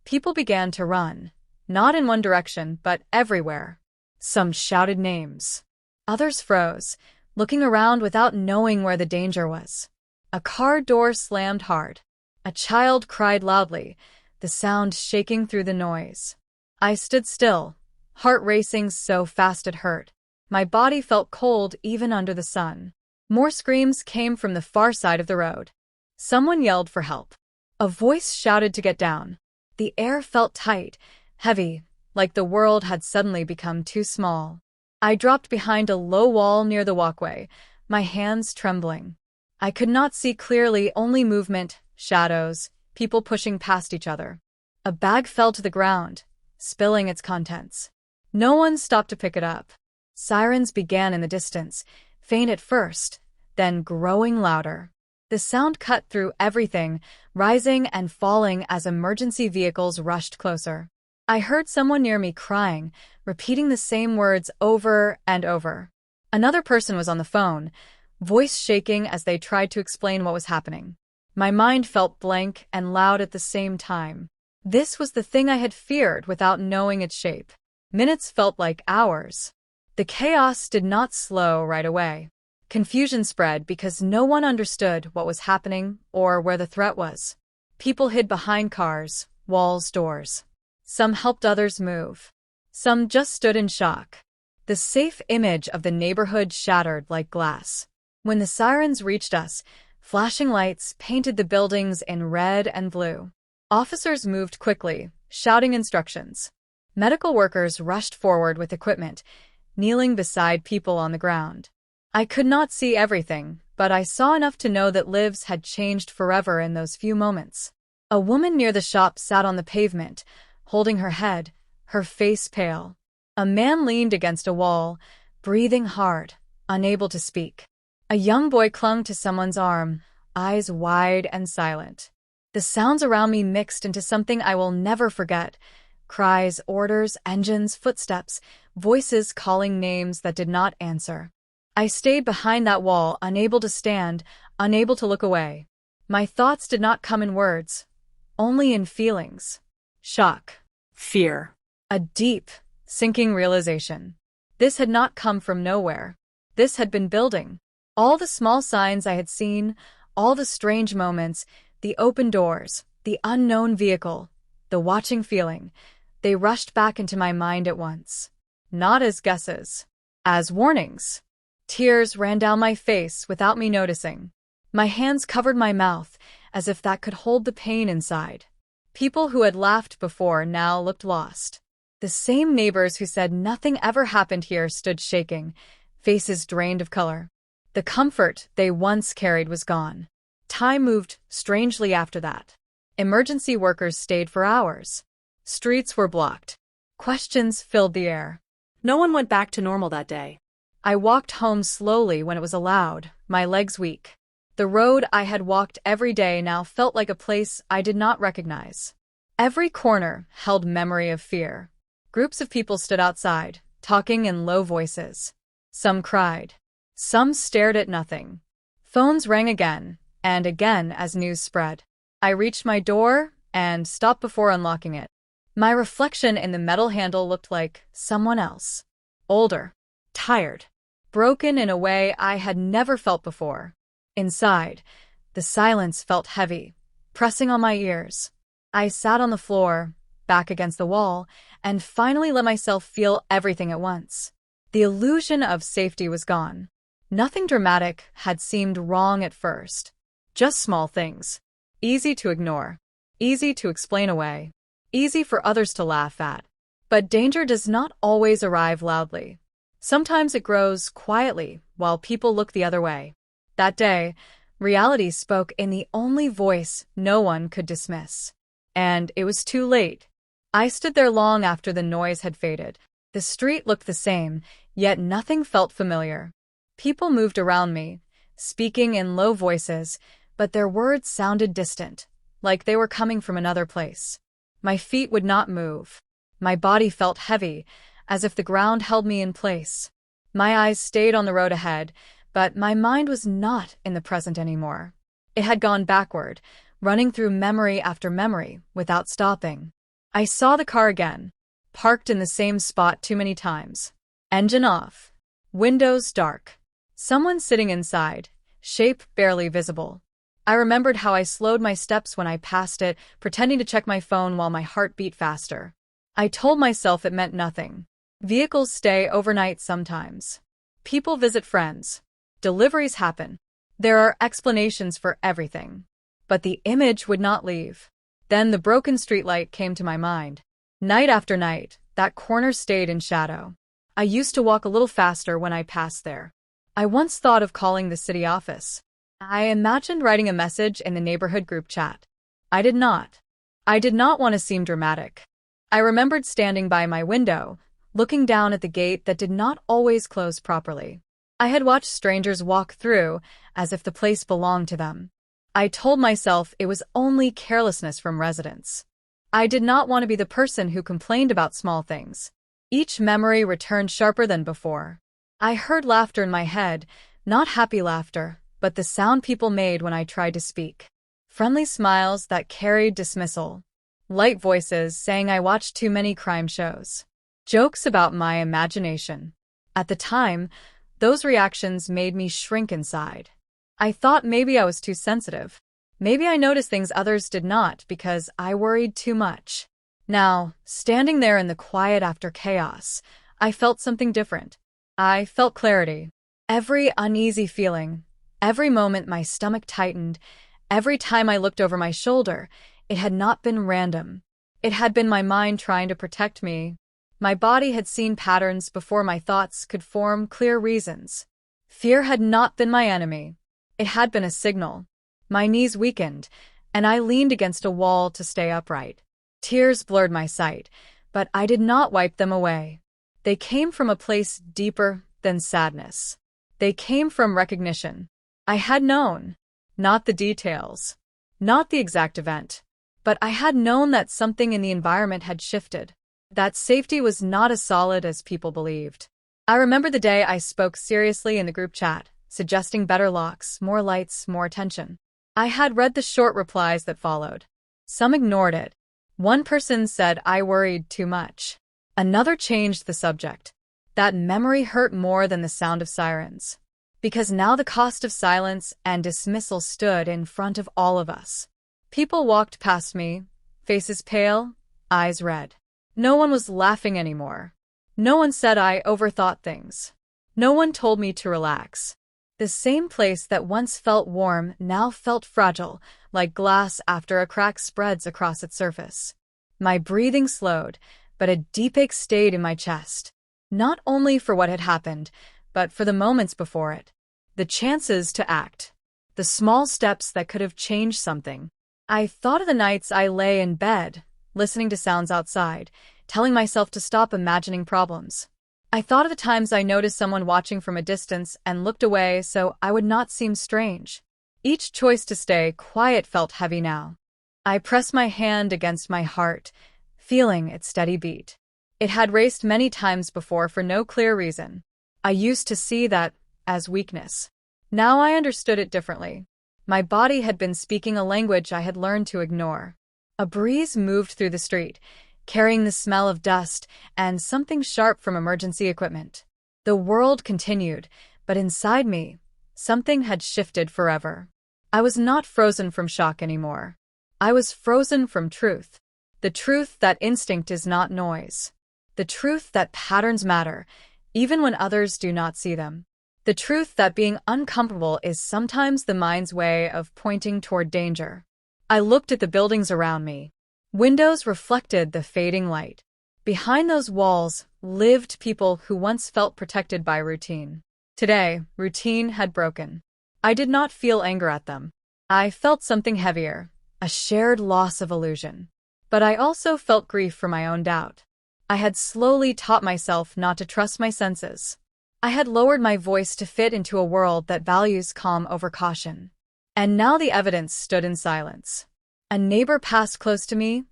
People began to run, not in one direction, but everywhere. Some shouted names. Others froze, looking around without knowing where the danger was. A car door slammed hard. A child cried loudly, the sound shaking through the noise. I stood still, heart racing so fast it hurt. My body felt cold even under the sun. More screams came from the far side of the road. Someone yelled for help. A voice shouted to get down. The air felt tight, heavy, like the world had suddenly become too small. I dropped behind a low wall near the walkway, my hands trembling. I could not see clearly, only movement, shadows, people pushing past each other. A bag fell to the ground, spilling its contents. No one stopped to pick it up. Sirens began in the distance, faint at first, then growing louder. The sound cut through everything, rising and falling as emergency vehicles rushed closer. I heard someone near me crying, repeating the same words over and over. Another person was on the phone, voice shaking as they tried to explain what was happening. My mind felt blank and loud at the same time. This was the thing I had feared without knowing its shape. Minutes felt like hours. The chaos did not slow right away. Confusion spread because no one understood what was happening or where the threat was. People hid behind cars, walls, doors. Some helped others move. Some just stood in shock. The safe image of the neighborhood shattered like glass. When the sirens reached us, flashing lights painted the buildings in red and blue. Officers moved quickly, shouting instructions. Medical workers rushed forward with equipment, kneeling beside people on the ground. I could not see everything, but I saw enough to know that lives had changed forever in those few moments. A woman near the shop sat on the pavement, holding her head, her face pale. A man leaned against a wall, breathing hard, unable to speak. A young boy clung to someone's arm, eyes wide and silent. The sounds around me mixed into something I will never forget. Cries, orders, engines, footsteps, voices calling names that did not answer. I stayed behind that wall, unable to stand, unable to look away. My thoughts did not come in words, only in feelings. Shock. Fear. A deep, sinking realization. This had not come from nowhere. This had been building. All the small signs I had seen, all the strange moments, the open doors, the unknown vehicle, the watching feeling, they rushed back into my mind at once. Not as guesses, as warnings. Tears ran down my face without me noticing. My hands covered my mouth, as if that could hold the pain inside. People who had laughed before now looked lost. The same neighbors who said nothing ever happened here stood shaking, faces drained of color. The comfort they once carried was gone. Time moved strangely after that. Emergency workers stayed for hours. Streets were blocked. Questions filled the air. No one went back to normal that day. I walked home slowly when it was allowed, my legs weak. The road I had walked every day now felt like a place I did not recognize. Every corner held memory of fear. Groups of people stood outside, talking in low voices. Some cried. Some stared at nothing. Phones rang again and again as news spread. I reached my door and stopped before unlocking it. My reflection in the metal handle looked like someone else. Older, tired, broken in a way I had never felt before. Inside, the silence felt heavy, pressing on my ears. I sat on the floor, back against the wall, and finally let myself feel everything at once. The illusion of safety was gone. Nothing dramatic had seemed wrong at first. Just small things. Easy to ignore. Easy to explain away. Easy for others to laugh at. But danger does not always arrive loudly. Sometimes it grows quietly while people look the other way. That day, reality spoke in the only voice no one could dismiss. And it was too late. I stood there long after the noise had faded. The street looked the same, yet nothing felt familiar. People moved around me, speaking in low voices, but their words sounded distant, like they were coming from another place. My feet would not move. My body felt heavy, as if the ground held me in place. My eyes stayed on the road ahead, but my mind was not in the present anymore. It had gone backward, running through memory after memory, without stopping. I saw the car again, parked in the same spot too many times. Engine off. Windows dark. Someone sitting inside, shape barely visible. I remembered how I slowed my steps when I passed it, pretending to check my phone while my heart beat faster. I told myself it meant nothing. Vehicles stay overnight sometimes. People visit friends. Deliveries happen. There are explanations for everything. But the image would not leave. Then the broken streetlight came to my mind. Night after night, that corner stayed in shadow. I used to walk a little faster when I passed there. I once thought of calling the city office. I imagined writing a message in the neighborhood group chat. I did not. I did not want to seem dramatic. I remembered standing by my window, looking down at the gate that did not always close properly. I had watched strangers walk through, as if the place belonged to them. I told myself it was only carelessness from residents. I did not want to be the person who complained about small things. Each memory returned sharper than before. I heard laughter in my head, not happy laughter, but the sound people made when I tried to speak. Friendly smiles that carried dismissal. Light voices saying I watched too many crime shows. Jokes about my imagination. At the time, those reactions made me shrink inside. I thought maybe I was too sensitive. Maybe I noticed things others did not because I worried too much. Now, standing there in the quiet after chaos, I felt something different. I felt clarity. Every uneasy feeling, every moment my stomach tightened, every time I looked over my shoulder, it had not been random. It had been my mind trying to protect me. My body had seen patterns before my thoughts could form clear reasons. Fear had not been my enemy. It had been a signal. My knees weakened, and I leaned against a wall to stay upright. Tears blurred my sight, but I did not wipe them away. They came from a place deeper than sadness. They came from recognition. I had known, not the details, not the exact event, but I had known that something in the environment had shifted, that safety was not as solid as people believed. I remember the day I spoke seriously in the group chat, suggesting better locks, more lights, more attention. I had read the short replies that followed. Some ignored it. One person said I worried too much. Another changed the subject. That memory hurt more than the sound of sirens. Because now the cost of silence and dismissal stood in front of all of us. People walked past me, faces pale, eyes red. No one was laughing anymore. No one said I overthought things. No one told me to relax. The same place that once felt warm now felt fragile, like glass after a crack spreads across its surface. My breathing slowed, but a deep ache stayed in my chest. Not only for what had happened, but for the moments before it. The chances to act. The small steps that could have changed something. I thought of the nights I lay in bed, listening to sounds outside, telling myself to stop imagining problems. I thought of the times I noticed someone watching from a distance and looked away so I would not seem strange. Each choice to stay quiet felt heavy now. I pressed my hand against my heart, feeling its steady beat. It had raced many times before for no clear reason. I used to see that as weakness. Now I understood it differently. My body had been speaking a language I had learned to ignore. A breeze moved through the street, carrying the smell of dust and something sharp from emergency equipment. The world continued, but inside me, something had shifted forever. I was not frozen from shock anymore. I was frozen from truth. The truth that instinct is not noise. The truth that patterns matter, even when others do not see them. The truth that being uncomfortable is sometimes the mind's way of pointing toward danger. I looked at the buildings around me. Windows reflected the fading light. Behind those walls lived people who once felt protected by routine. Today, routine had broken. I did not feel anger at them. I felt something heavier, a shared loss of illusion. But I also felt grief for my own doubt. I had slowly taught myself not to trust my senses. I had lowered my voice to fit into a world that values calm over caution. And now the evidence stood in silence. A neighbor passed close to me,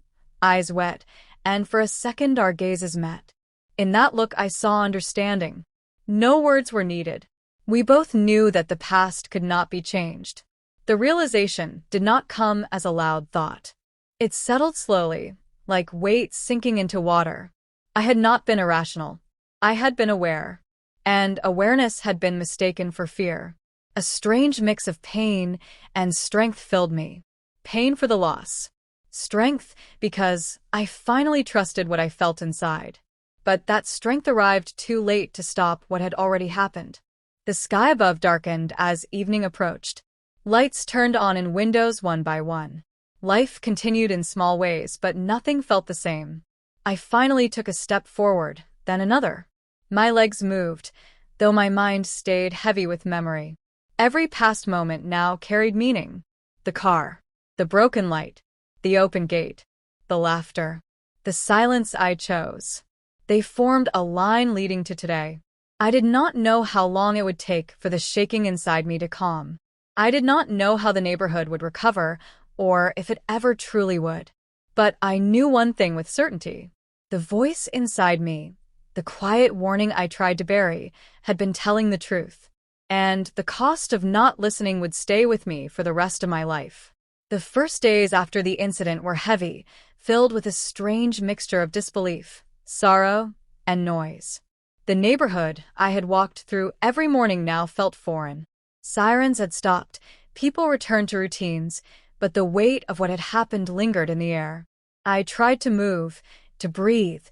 eyes wet, and for a second our gazes met. In that look I saw understanding. No words were needed. We both knew that the past could not be changed. The realization did not come as a loud thought. It settled slowly, like weight sinking into water. I had not been irrational. I had been aware. And awareness had been mistaken for fear. A strange mix of pain and strength filled me. Pain for the loss. Strength because I finally trusted what I felt inside. But that strength arrived too late to stop what had already happened. The sky above darkened as evening approached. Lights turned on in windows one by one. Life continued in small ways, but nothing felt the same. I finally took a step forward, then another. My legs moved, though my mind stayed heavy with memory. Every past moment now carried meaning. The car, the broken light, the open gate, the laughter, the silence I chose. They formed a line leading to today. I did not know how long it would take for the shaking inside me to calm. I did not know how the neighborhood would recover, or if it ever truly would. But I knew one thing with certainty. The voice inside me, the quiet warning I tried to bury, had been telling the truth. And the cost of not listening would stay with me for the rest of my life. The first days after the incident were heavy, filled with a strange mixture of disbelief, sorrow, and noise. The neighborhood I had walked through every morning now felt foreign. Sirens had stopped, people returned to routines, but the weight of what had happened lingered in the air. I tried to move, to breathe,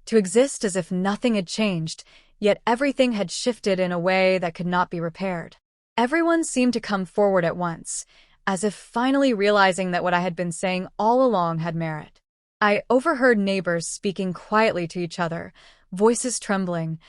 to exist as if nothing had changed, yet everything had shifted in a way that could not be repaired. Everyone seemed to come forward at once, as if finally realizing that what I had been saying all along had merit. I overheard neighbors speaking quietly to each other, voices trembling,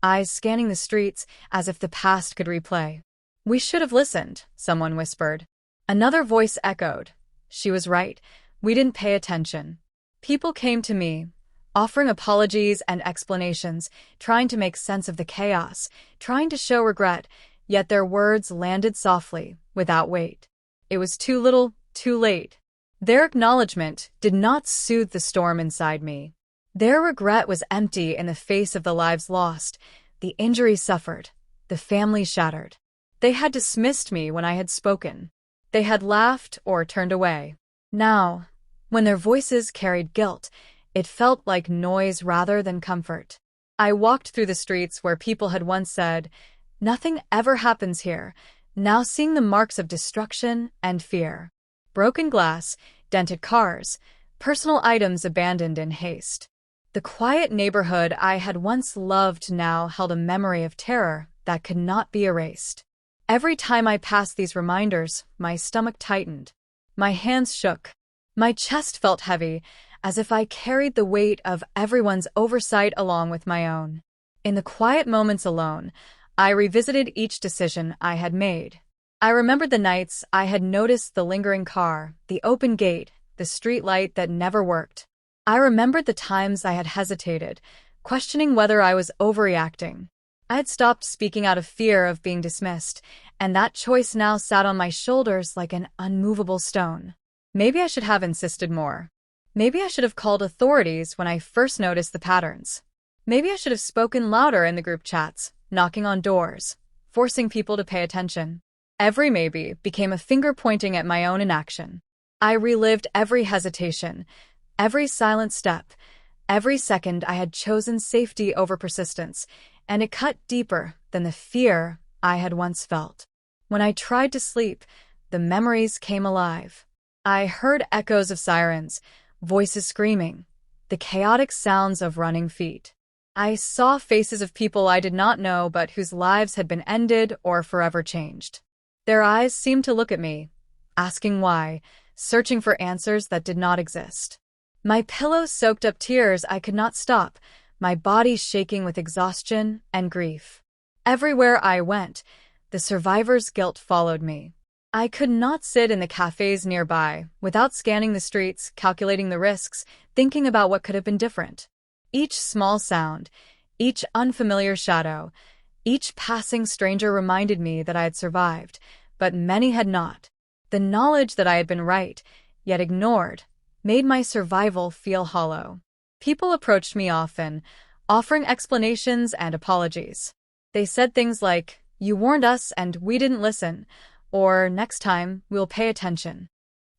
eyes scanning the streets as if the past could replay. "We should have listened," someone whispered. Another voice echoed, She was right. We didn't pay attention. People came to me, offering apologies and explanations, trying to make sense of the chaos, trying to show regret, yet their words landed softly, without weight. It was too little, too late. Their acknowledgement did not soothe the storm inside me. Their regret was empty in the face of the lives lost, the injuries suffered, the family shattered. They had dismissed me when I had spoken. They had laughed or turned away. Now, when their voices carried guilt, it felt like noise rather than comfort. I walked through the streets where people had once said, "Nothing ever happens here," now seeing the marks of destruction and fear. Broken glass, dented cars, personal items abandoned in haste. The quiet neighborhood I had once loved now held a memory of terror that could not be erased. Every time I passed these reminders, my stomach tightened. My hands shook. My chest felt heavy, as if I carried the weight of everyone's oversight along with my own. In the quiet moments alone, I revisited each decision I had made. I remembered the nights I had noticed the lingering car, the open gate, the street light that never worked. I remembered the times I had hesitated, questioning whether I was overreacting. I had stopped speaking out of fear of being dismissed, and that choice now sat on my shoulders like an unmovable stone. Maybe I should have insisted more. Maybe I should have called authorities when I first noticed the patterns. Maybe I should have spoken louder in the group chats, knocking on doors, forcing people to pay attention. Every maybe became a finger pointing at my own inaction. I relived every hesitation, every silent step, every second I had chosen safety over persistence, and it cut deeper than the fear I had once felt. When I tried to sleep, the memories came alive. I heard echoes of sirens, voices screaming, the chaotic sounds of running feet. I saw faces of people I did not know but whose lives had been ended or forever changed. Their eyes seemed to look at me, asking why, searching for answers that did not exist. My pillow soaked up tears I could not stop, my body shaking with exhaustion and grief. Everywhere I went, the survivor's guilt followed me. I could not sit in the cafes nearby without scanning the streets, calculating the risks, thinking about what could have been different. Each small sound, each unfamiliar shadow, each passing stranger reminded me that I had survived, but many had not. The knowledge that I had been right, yet ignored, made my survival feel hollow. People approached me often, offering explanations and apologies. They said things like, "You warned us and we didn't listen," or "Next time, we'll pay attention."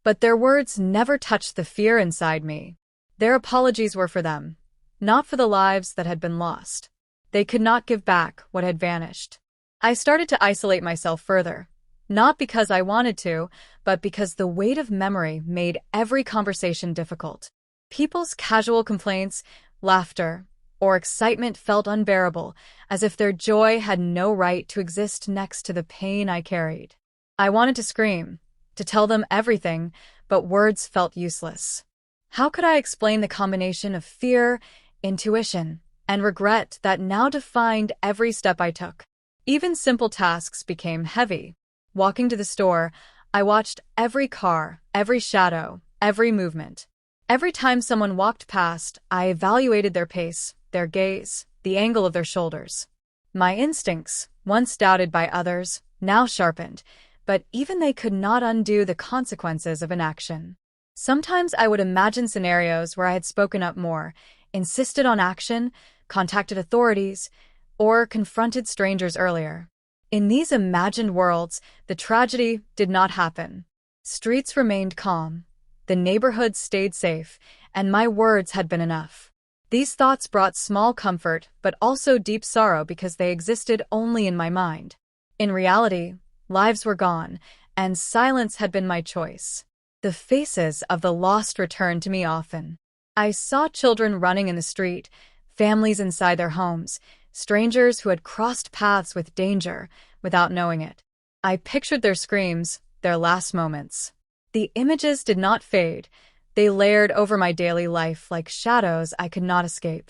But their words never touched the fear inside me. Their apologies were for them, not for the lives that had been lost. They could not give back what had vanished. I started to isolate myself further, not because I wanted to, but because the weight of memory made every conversation difficult. People's casual complaints, laughter, or excitement felt unbearable, as if their joy had no right to exist next to the pain I carried. I wanted to scream, to tell them everything, but words felt useless. How could I explain the combination of fear, intuition, and regret that now defined every step I took? Even simple tasks became heavy. Walking to the store, I watched every car, every shadow, every movement. Every time someone walked past, I evaluated their pace, their gaze, the angle of their shoulders. My instincts, once doubted by others, now sharpened, but even they could not undo the consequences of inaction. Sometimes I would imagine scenarios where I had spoken up more, insisted on action, contacted authorities, or confronted strangers earlier. In these imagined worlds, the tragedy did not happen. Streets remained calm. The neighborhood stayed safe, and my words had been enough. These thoughts brought small comfort, but also deep sorrow because they existed only in my mind. In reality, lives were gone, and silence had been my choice. The faces of the lost returned to me often. I saw children running in the street, families inside their homes, strangers who had crossed paths with danger without knowing it. I pictured their screams, their last moments. The images did not fade. They layered over my daily life like shadows I could not escape.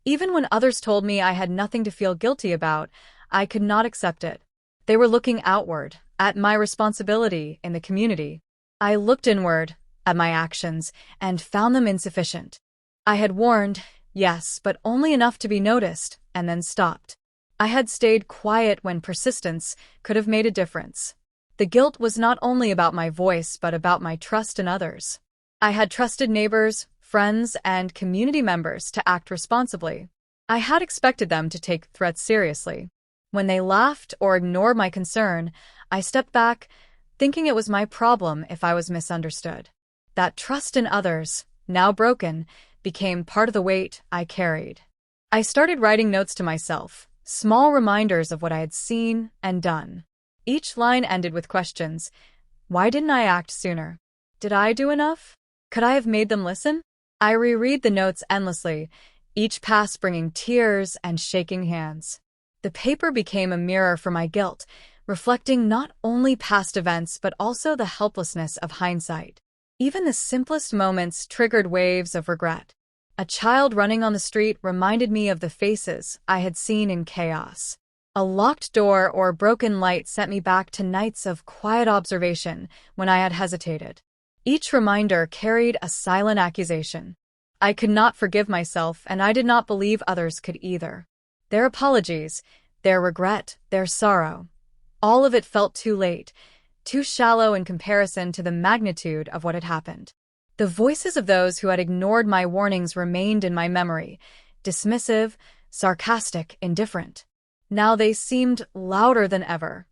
Even when others told me I had nothing to feel guilty about, I could not accept it. They were looking outward, at my responsibility in the community. I looked inward, at my actions, and found them insufficient. I had warned, yes, but only enough to be noticed, and then stopped. I had stayed quiet when persistence could have made a difference. The guilt was not only about my voice, but about my trust in others. I had trusted neighbors, friends, and community members to act responsibly. I had expected them to take threats seriously. When they laughed or ignored my concern, I stepped back, thinking it was my problem if I was misunderstood. That trust in others, now broken, became part of the weight I carried. I started writing notes to myself, small reminders of what I had seen and done. Each line ended with questions. Why didn't I act sooner? Did I do enough? Could I have made them listen? I reread the notes endlessly, each pass bringing tears and shaking hands. The paper became a mirror for my guilt, reflecting not only past events but also the helplessness of hindsight. Even the simplest moments triggered waves of regret. A child running on the street reminded me of the faces I had seen in chaos. A locked door or broken light sent me back to nights of quiet observation when I had hesitated. Each reminder carried a silent accusation. I could not forgive myself, and I did not believe others could either. Their apologies, their regret, their sorrow, all of it felt too late, too shallow in comparison to the magnitude of what had happened. The voices of those who had ignored my warnings remained in my memory, dismissive, sarcastic, indifferent. Now they seemed louder than ever.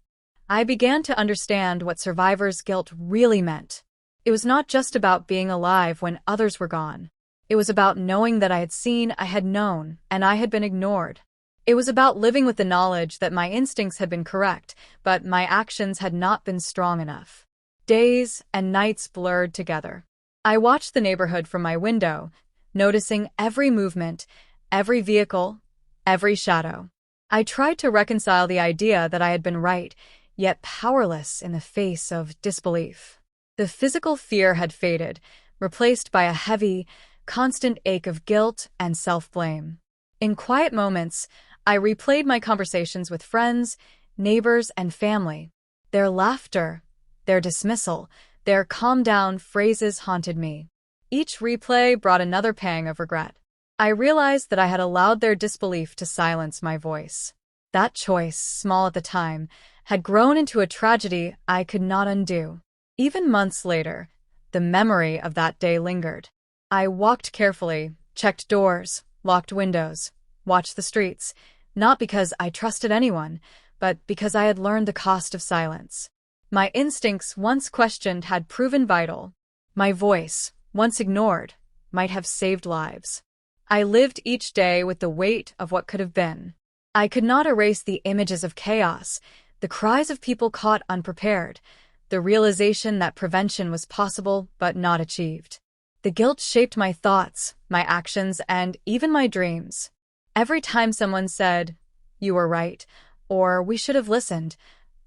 I began to understand what survivor's guilt really meant. It was not just about being alive when others were gone. It was about knowing that I had seen, I had known, and I had been ignored. It was about living with the knowledge that my instincts had been correct, but my actions had not been strong enough. Days and nights blurred together. I watched the neighborhood from my window, noticing every movement, every vehicle, every shadow. I tried to reconcile the idea that I had been right, yet powerless in the face of disbelief. The physical fear had faded, replaced by a heavy, constant ache of guilt and self-blame. In quiet moments, I replayed my conversations with friends, neighbors, and family. Their laughter, their dismissal, their calm-down phrases haunted me. Each replay brought another pang of regret. I realized that I had allowed their disbelief to silence my voice. That choice, small at the time, had grown into a tragedy I could not undo. Even months later, the memory of that day lingered. I walked carefully, checked doors, locked windows, watched the streets, not because I trusted anyone, but because I had learned the cost of silence. My instincts, once questioned, had proven vital. My voice, once ignored, might have saved lives. I lived each day with the weight of what could have been. I could not erase the images of chaos, the cries of people caught unprepared, the realization that prevention was possible but not achieved. The guilt shaped my thoughts, my actions, and even my dreams. Every time someone said, "You were right," or "We should have listened,"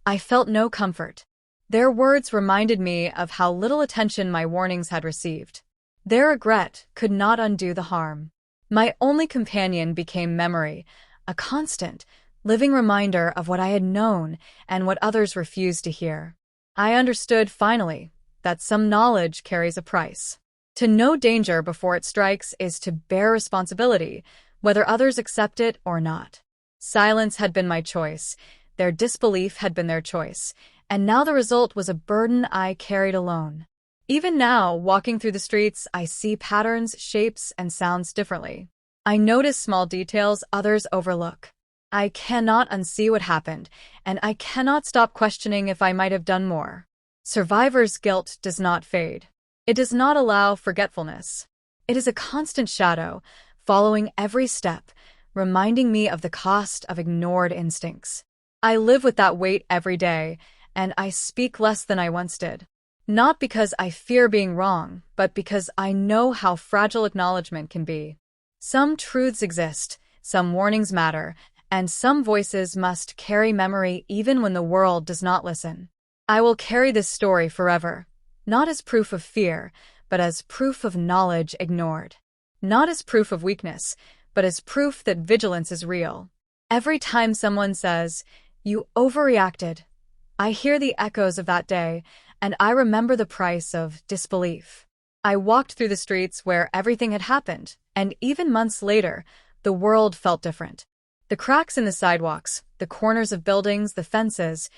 I felt no comfort. Their words reminded me of how little attention my warnings had received. Their regret could not undo the harm. My only companion became memory, a constant, living reminder of what I had known and what others refused to hear. I understood, finally, that some knowledge carries a price. To know danger before it strikes is to bear responsibility, whether others accept it or not. Silence had been my choice, their disbelief had been their choice, and now the result was a burden I carried alone. Even now, walking through the streets, I see patterns, shapes, and sounds differently. I notice small details others overlook. I cannot unsee what happened, and I cannot stop questioning if I might have done more. Survivor's guilt does not fade. It does not allow forgetfulness. It is a constant shadow, following every step, reminding me of the cost of ignored instincts. I live with that weight every day, and I speak less than I once did. Not because I fear being wrong, but because I know how fragile acknowledgement can be. Some truths exist, some warnings matter, and some voices must carry memory even when the world does not listen. I will carry this story forever, not as proof of fear, but as proof of knowledge ignored. Not as proof of weakness, but as proof that vigilance is real. Every time someone says, "You overreacted," I hear the echoes of that day, and I remember the price of disbelief. I walked through the streets where everything had happened, and even months later, the world felt different. The cracks in the sidewalks, the corners of buildings, the fences,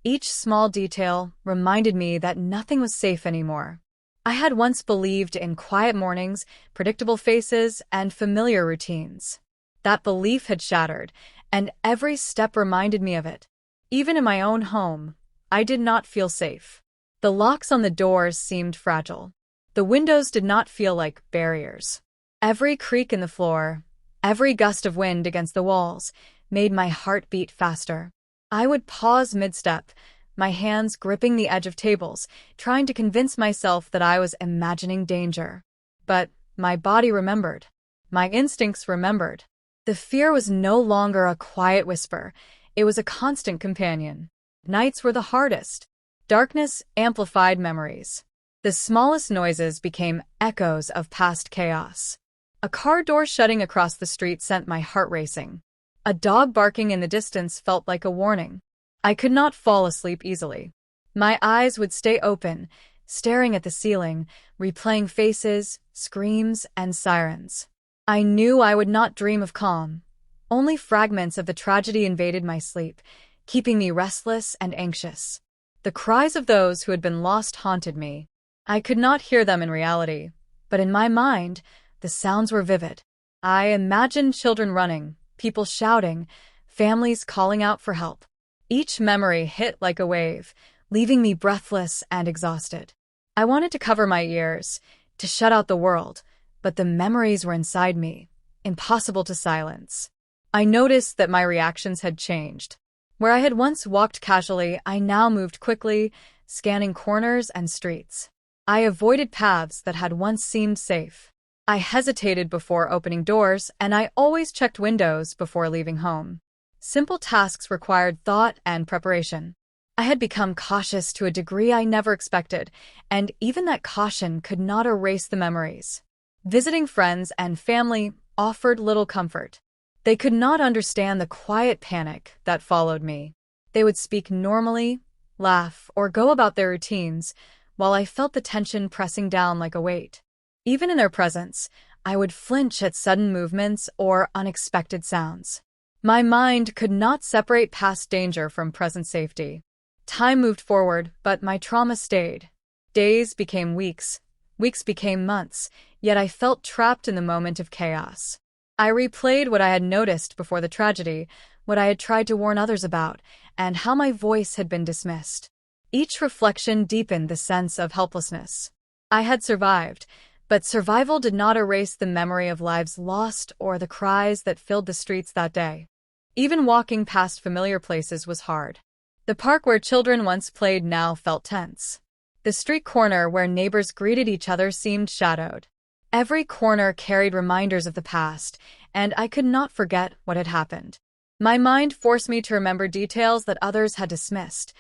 each small detail reminded me that nothing was safe anymore. I had once believed in quiet mornings, predictable faces, and familiar routines. That belief had shattered, and every step reminded me of it. Even in my own home, I did not feel safe. The locks on the doors seemed fragile. The windows did not feel like barriers. Every creak in the floor, every gust of wind against the walls, made my heart beat faster. I would pause mid-step, my hands gripping the edge of tables, trying to convince myself that I was imagining danger. But my body remembered. My instincts remembered. The fear was no longer a quiet whisper. It was a constant companion. Nights were the hardest. Darkness amplified memories. The smallest noises became echoes of past chaos. A car door shutting across the street sent my heart racing. A dog barking in the distance felt like a warning. I could not fall asleep easily. My eyes would stay open, staring at the ceiling, replaying faces, screams, and sirens. I knew I would not dream of calm. Only fragments of the tragedy invaded my sleep, keeping me restless and anxious. The cries of those who had been lost haunted me. I could not hear them in reality, but in my mind, the sounds were vivid. I imagined children running, people shouting, families calling out for help. Each memory hit like a wave, leaving me breathless and exhausted. I wanted to cover my ears, to shut out the world, but the memories were inside me, impossible to silence. I noticed that my reactions had changed. Where I had once walked casually, I now moved quickly, scanning corners and streets. I avoided paths that had once seemed safe. I hesitated before opening doors, and I always checked windows before leaving home. Simple tasks required thought and preparation. I had become cautious to a degree I never expected, and even that caution could not erase the memories. Visiting friends and family offered little comfort. They could not understand the quiet panic that followed me. They would speak normally, laugh, or go about their routines, while I felt the tension pressing down like a weight. Even in their presence, I would flinch at sudden movements or unexpected sounds. My mind could not separate past danger from present safety. Time moved forward, but my trauma stayed. Days became weeks, weeks became months, yet I felt trapped in the moment of chaos. I replayed what I had noticed before the tragedy, what I had tried to warn others about, and how my voice had been dismissed. Each reflection deepened the sense of helplessness. I had survived, but survival did not erase the memory of lives lost or the cries that filled the streets that day. Even walking past familiar places was hard. The park where children once played now felt tense. The street corner where neighbors greeted each other seemed shadowed. Every corner carried reminders of the past, and I could not forget what had happened. My mind forced me to remember details that others had dismissed.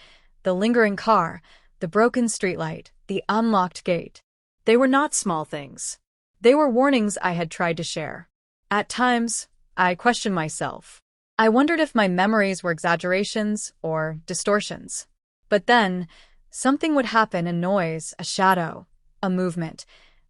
The lingering car, the broken streetlight, the unlocked gate. They were not small things. They were warnings I had tried to share. At times, I questioned myself. I wondered if my memories were exaggerations or distortions. But then, something would happen, a noise, a shadow, a movement,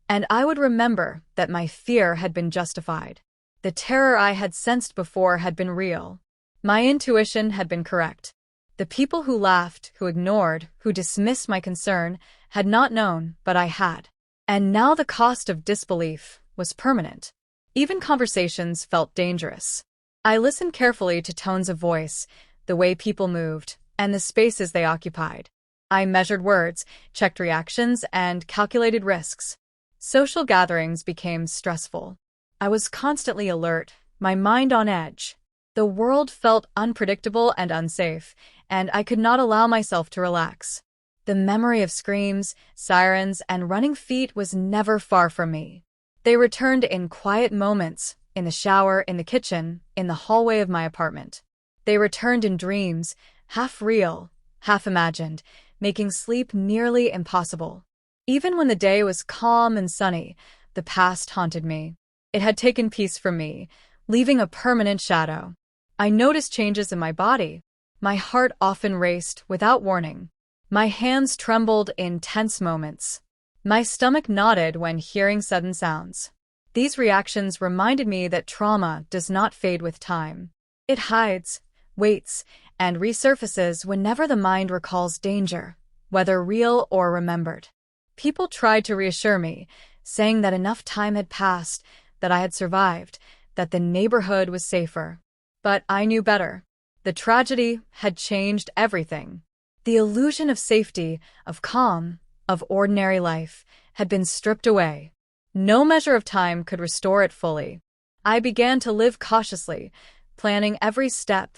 and I would remember that my fear had been justified. The terror I had sensed before had been real. My intuition had been correct. The people who laughed, who ignored, who dismissed my concern, had not known, but I had. And now the cost of disbelief was permanent. Even conversations felt dangerous. I listened carefully to tones of voice, the way people moved, and the spaces they occupied. I measured words, checked reactions, and calculated risks. Social gatherings became stressful. I was constantly alert, my mind on edge. The world felt unpredictable and unsafe, and I could not allow myself to relax. The memory of screams, sirens, and running feet was never far from me. They returned in quiet moments, in the shower, in the kitchen, in the hallway of my apartment. They returned in dreams, half real, half imagined, making sleep nearly impossible. Even when the day was calm and sunny, the past haunted me. It had taken peace from me, leaving a permanent shadow. I noticed changes in my body. My heart often raced without warning. My hands trembled in tense moments. My stomach knotted when hearing sudden sounds. These reactions reminded me that trauma does not fade with time. It hides, waits, and resurfaces whenever the mind recalls danger, whether real or remembered. People tried to reassure me, saying that enough time had passed, that I had survived, that the neighborhood was safer. But I knew better. The tragedy had changed everything. The illusion of safety, of calm, of ordinary life had been stripped away. No measure of time could restore it fully. I began to live cautiously, planning every step,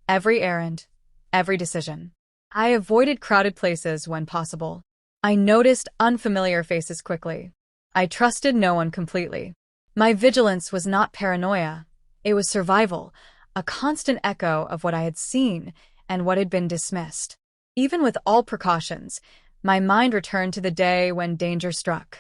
every errand, every decision. I avoided crowded places when possible. I noticed unfamiliar faces quickly. I trusted no one completely. My vigilance was not paranoia. It was survival, a constant echo of what I had seen and what had been dismissed. Even with all precautions, my mind returned to the day when danger struck.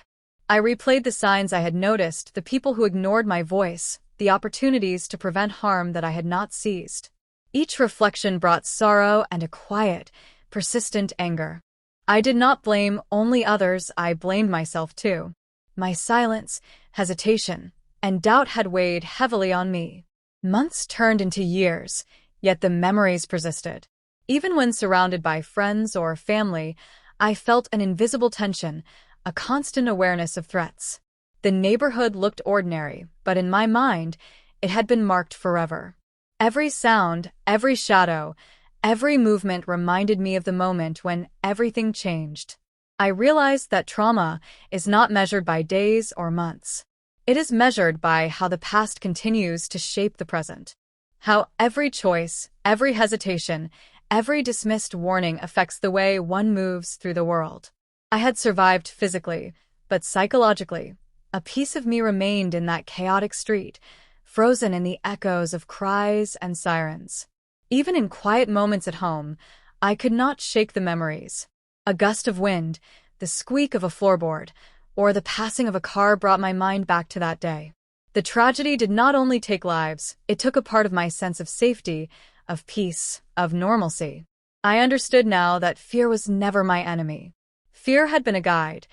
I replayed the signs I had noticed, the people who ignored my voice, the opportunities to prevent harm that I had not seized. Each reflection brought sorrow and a quiet, persistent anger. I did not blame only others, I blamed myself too. My silence, hesitation, and doubt had weighed heavily on me. Months turned into years, yet the memories persisted. Even when surrounded by friends or family, I felt an invisible tension, a constant awareness of threats. The neighborhood looked ordinary, but in my mind, it had been marked forever. Every sound, every shadow, every movement reminded me of the moment when everything changed. I realized that trauma is not measured by days or months. It is measured by how the past continues to shape the present. How every choice, every hesitation, every dismissed warning affects the way one moves through the world. I had survived physically, but psychologically, a piece of me remained in that chaotic street, frozen in the echoes of cries and sirens. Even in quiet moments at home, I could not shake the memories. A gust of wind, the squeak of a floorboard, or the passing of a car brought my mind back to that day. The tragedy did not only take lives, it took a part of my sense of safety, of peace, of normalcy. I understood now that fear was never my enemy. Fear had been a guide,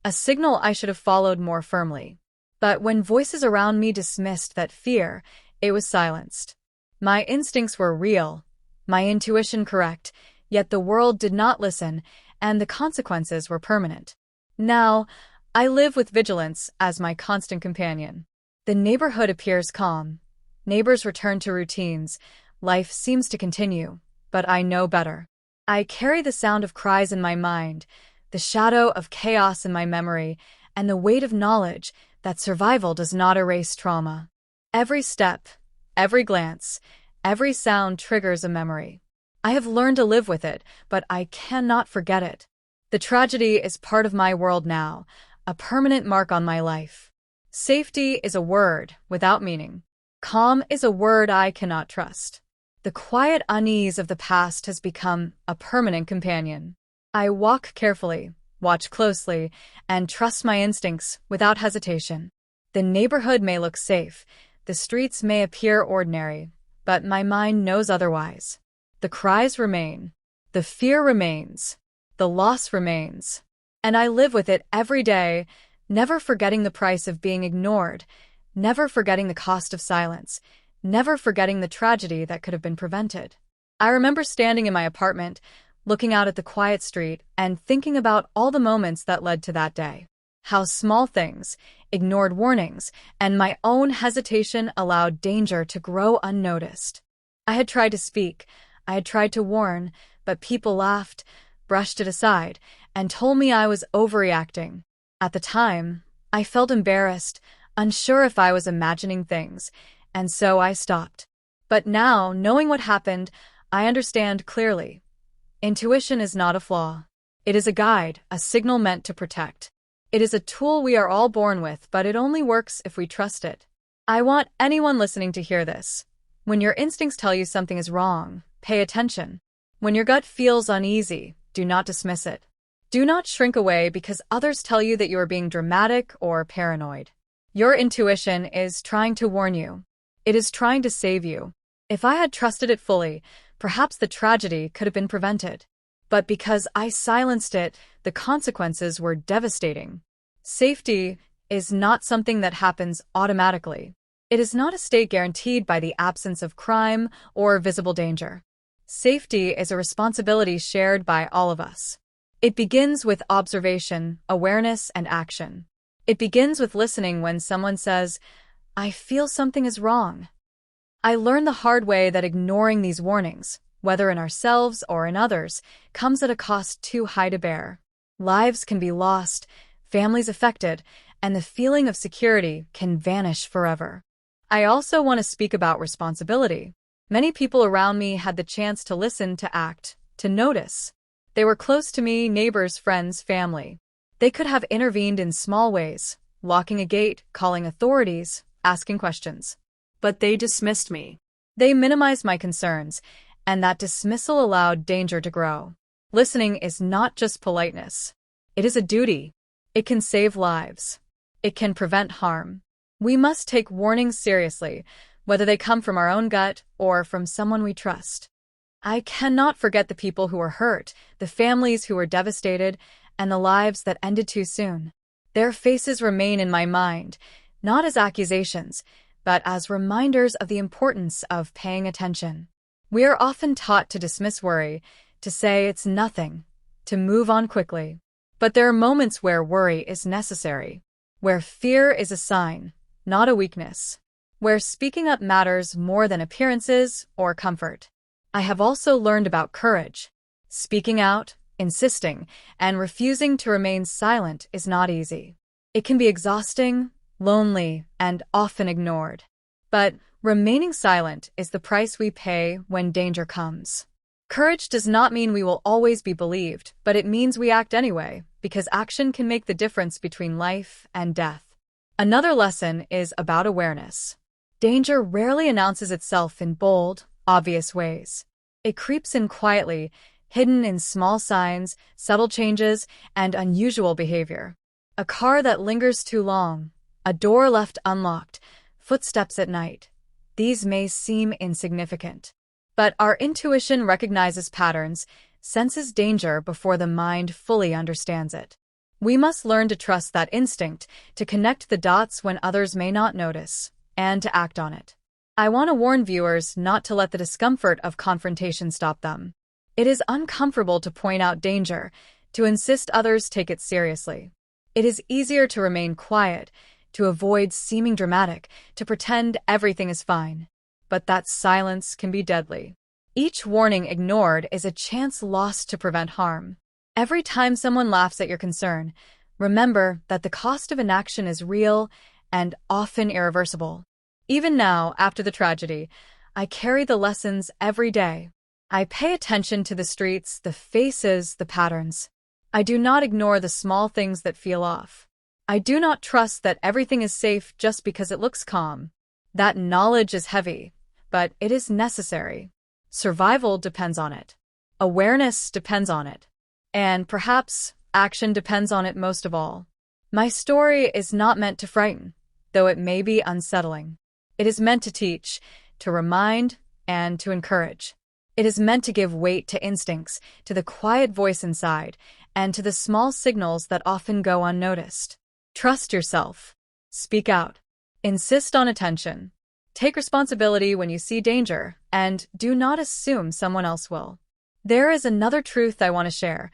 a signal I should have followed more firmly. But when voices around me dismissed that fear, it was silenced. My instincts were real, my intuition correct, yet the world did not listen, and the consequences were permanent. Now, I live with vigilance as my constant companion. The neighborhood appears calm. Neighbors return to routines. Life seems to continue, but I know better. I carry the sound of cries in my mind, the shadow of chaos in my memory, and the weight of knowledge that survival does not erase trauma. Every step, every glance, every sound triggers a memory. I have learned to live with it, but I cannot forget it. The tragedy is part of my world now, a permanent mark on my life. Safety is a word without meaning. Calm is a word I cannot trust. The quiet unease of the past has become a permanent companion. I walk carefully, watch closely, and trust my instincts without hesitation. The neighborhood may look safe, the streets may appear ordinary, but my mind knows otherwise. The cries remain, the fear remains, the loss remains, and I live with it every day, never forgetting the price of being ignored, never forgetting the cost of silence, never forgetting the tragedy that could have been prevented. I remember standing in my apartment, looking out at the quiet street, and thinking about all the moments that led to that day. How small things, ignored warnings, and my own hesitation allowed danger to grow unnoticed. I had tried to speak, I had tried to warn, but people laughed, brushed it aside, and told me I was overreacting. At the time, I felt embarrassed, unsure if I was imagining things, and so I stopped. But now, knowing what happened, I understand clearly. Intuition is not a flaw. It is a guide, a signal meant to protect. It is a tool we are all born with, but it only works if we trust it. I want anyone listening to hear this. When your instincts tell you something is wrong, pay attention. When your gut feels uneasy, do not dismiss it. Do not shrink away because others tell you that you are being dramatic or paranoid. Your intuition is trying to warn you. It is trying to save you. If I had trusted it fully, perhaps the tragedy could have been prevented. But because I silenced it, the consequences were devastating. Safety is not something that happens automatically. It is not a state guaranteed by the absence of crime or visible danger. Safety is a responsibility shared by all of us. It begins with observation, awareness, and action. It begins with listening when someone says, "I feel something is wrong." I learned the hard way that ignoring these warnings, whether in ourselves or in others, comes at a cost too high to bear. Lives can be lost, families affected, and the feeling of security can vanish forever. I also want to speak about responsibility. Many people around me had the chance to listen, to act, to notice. They were close to me, neighbors, friends, family. They could have intervened in small ways, locking a gate, calling authorities, asking questions. But they dismissed me. They minimized my concerns, and that dismissal allowed danger to grow. Listening is not just politeness. It is a duty. It can save lives. It can prevent harm. We must take warnings seriously, whether they come from our own gut or from someone we trust. I cannot forget the people who were hurt, the families who were devastated, and the lives that ended too soon. Their faces remain in my mind, not as accusations, but as reminders of the importance of paying attention. We are often taught to dismiss worry, to say it's nothing, to move on quickly. But there are moments where worry is necessary, where fear is a sign, not a weakness, where speaking up matters more than appearances or comfort. I have also learned about courage. Speaking out, insisting, and refusing to remain silent is not easy. It can be exhausting, lonely, and often ignored. But remaining silent is the price we pay when danger comes. Courage does not mean we will always be believed, but it means we act anyway, because action can make the difference between life and death. Another lesson is about awareness. Danger rarely announces itself in bold, obvious ways. It creeps in quietly, hidden in small signs, subtle changes, and unusual behavior. A car that lingers too long, a door left unlocked, footsteps at night. These may seem insignificant. But our intuition recognizes patterns, senses danger before the mind fully understands it. We must learn to trust that instinct, to connect the dots when others may not notice, and to act on it. I want to warn viewers not to let the discomfort of confrontation stop them. It is uncomfortable to point out danger, to insist others take it seriously. It is easier to remain quiet, to avoid seeming dramatic, to pretend everything is fine. But that silence can be deadly. Each warning ignored is a chance lost to prevent harm. Every time someone laughs at your concern, remember that the cost of inaction is real and often irreversible. Even now, after the tragedy, I carry the lessons every day. I pay attention to the streets, the faces, the patterns. I do not ignore the small things that feel off. I do not trust that everything is safe just because it looks calm. That knowledge is heavy, but it is necessary. Survival depends on it. Awareness depends on it. And perhaps action depends on it most of all. My story is not meant to frighten, though it may be unsettling. It is meant to teach, to remind, and to encourage. It is meant to give weight to instincts, to the quiet voice inside, and to the small signals that often go unnoticed. Trust yourself. Speak out. Insist on attention. Take responsibility when you see danger, and do not assume someone else will. There is another truth I want to share.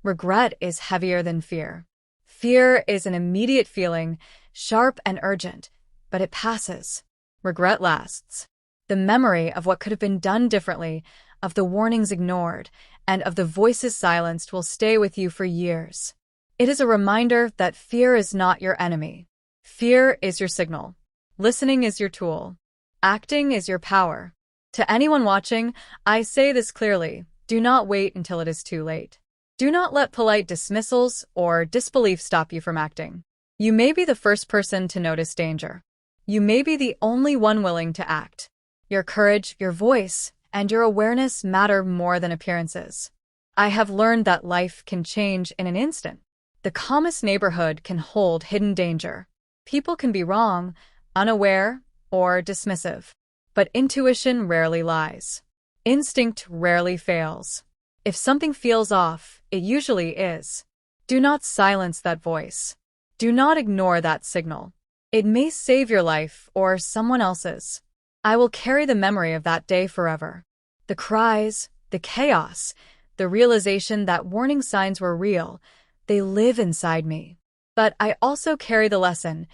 Regret is heavier than fear. Fear is an immediate feeling, sharp and urgent, but it passes. Regret lasts. The memory of what could have been done differently, of the warnings ignored, and of the voices silenced will stay with you for years. It is a reminder that fear is not your enemy. Fear is your signal. Listening is your tool. Acting is your power. To anyone watching, I say this clearly: do not wait until it is too late. Do not let polite dismissals or disbelief stop you from acting. You may be the first person to notice danger. You may be the only one willing to act. Your courage, your voice, and your awareness matter more than appearances. I have learned that life can change in an instant. The calmest neighborhood can hold hidden danger. People can be wrong, unaware, or dismissive. But intuition rarely lies. Instinct rarely fails. If something feels off, it usually is. Do not silence that voice. Do not ignore that signal. It may save your life or someone else's. I will carry the memory of that day forever. The cries, the chaos, the realization that warning signs were real, they live inside me. But I also carry the lesson: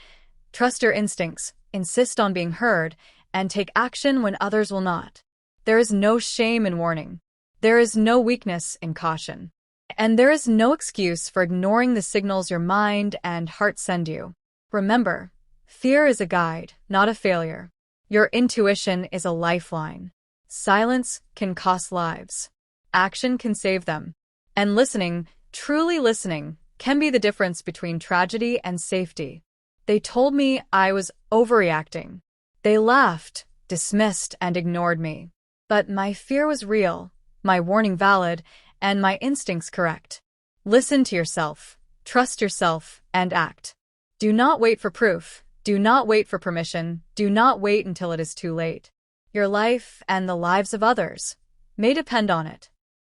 trust your instincts, insist on being heard, and take action when others will not. There is no shame in warning. There is no weakness in caution. And there is no excuse for ignoring the signals your mind and heart send you. Remember, fear is a guide, not a failure. Your intuition is a lifeline. Silence can cost lives. Action can save them. And listening, truly listening, can be the difference between tragedy and safety. They told me I was overreacting. They laughed, dismissed, and ignored me. But my fear was real, my warning valid, and my instincts correct. Listen to yourself, trust yourself, and act. Do not wait for proof. Do not wait for permission. Do not wait until it is too late. Your life and the lives of others may depend on it.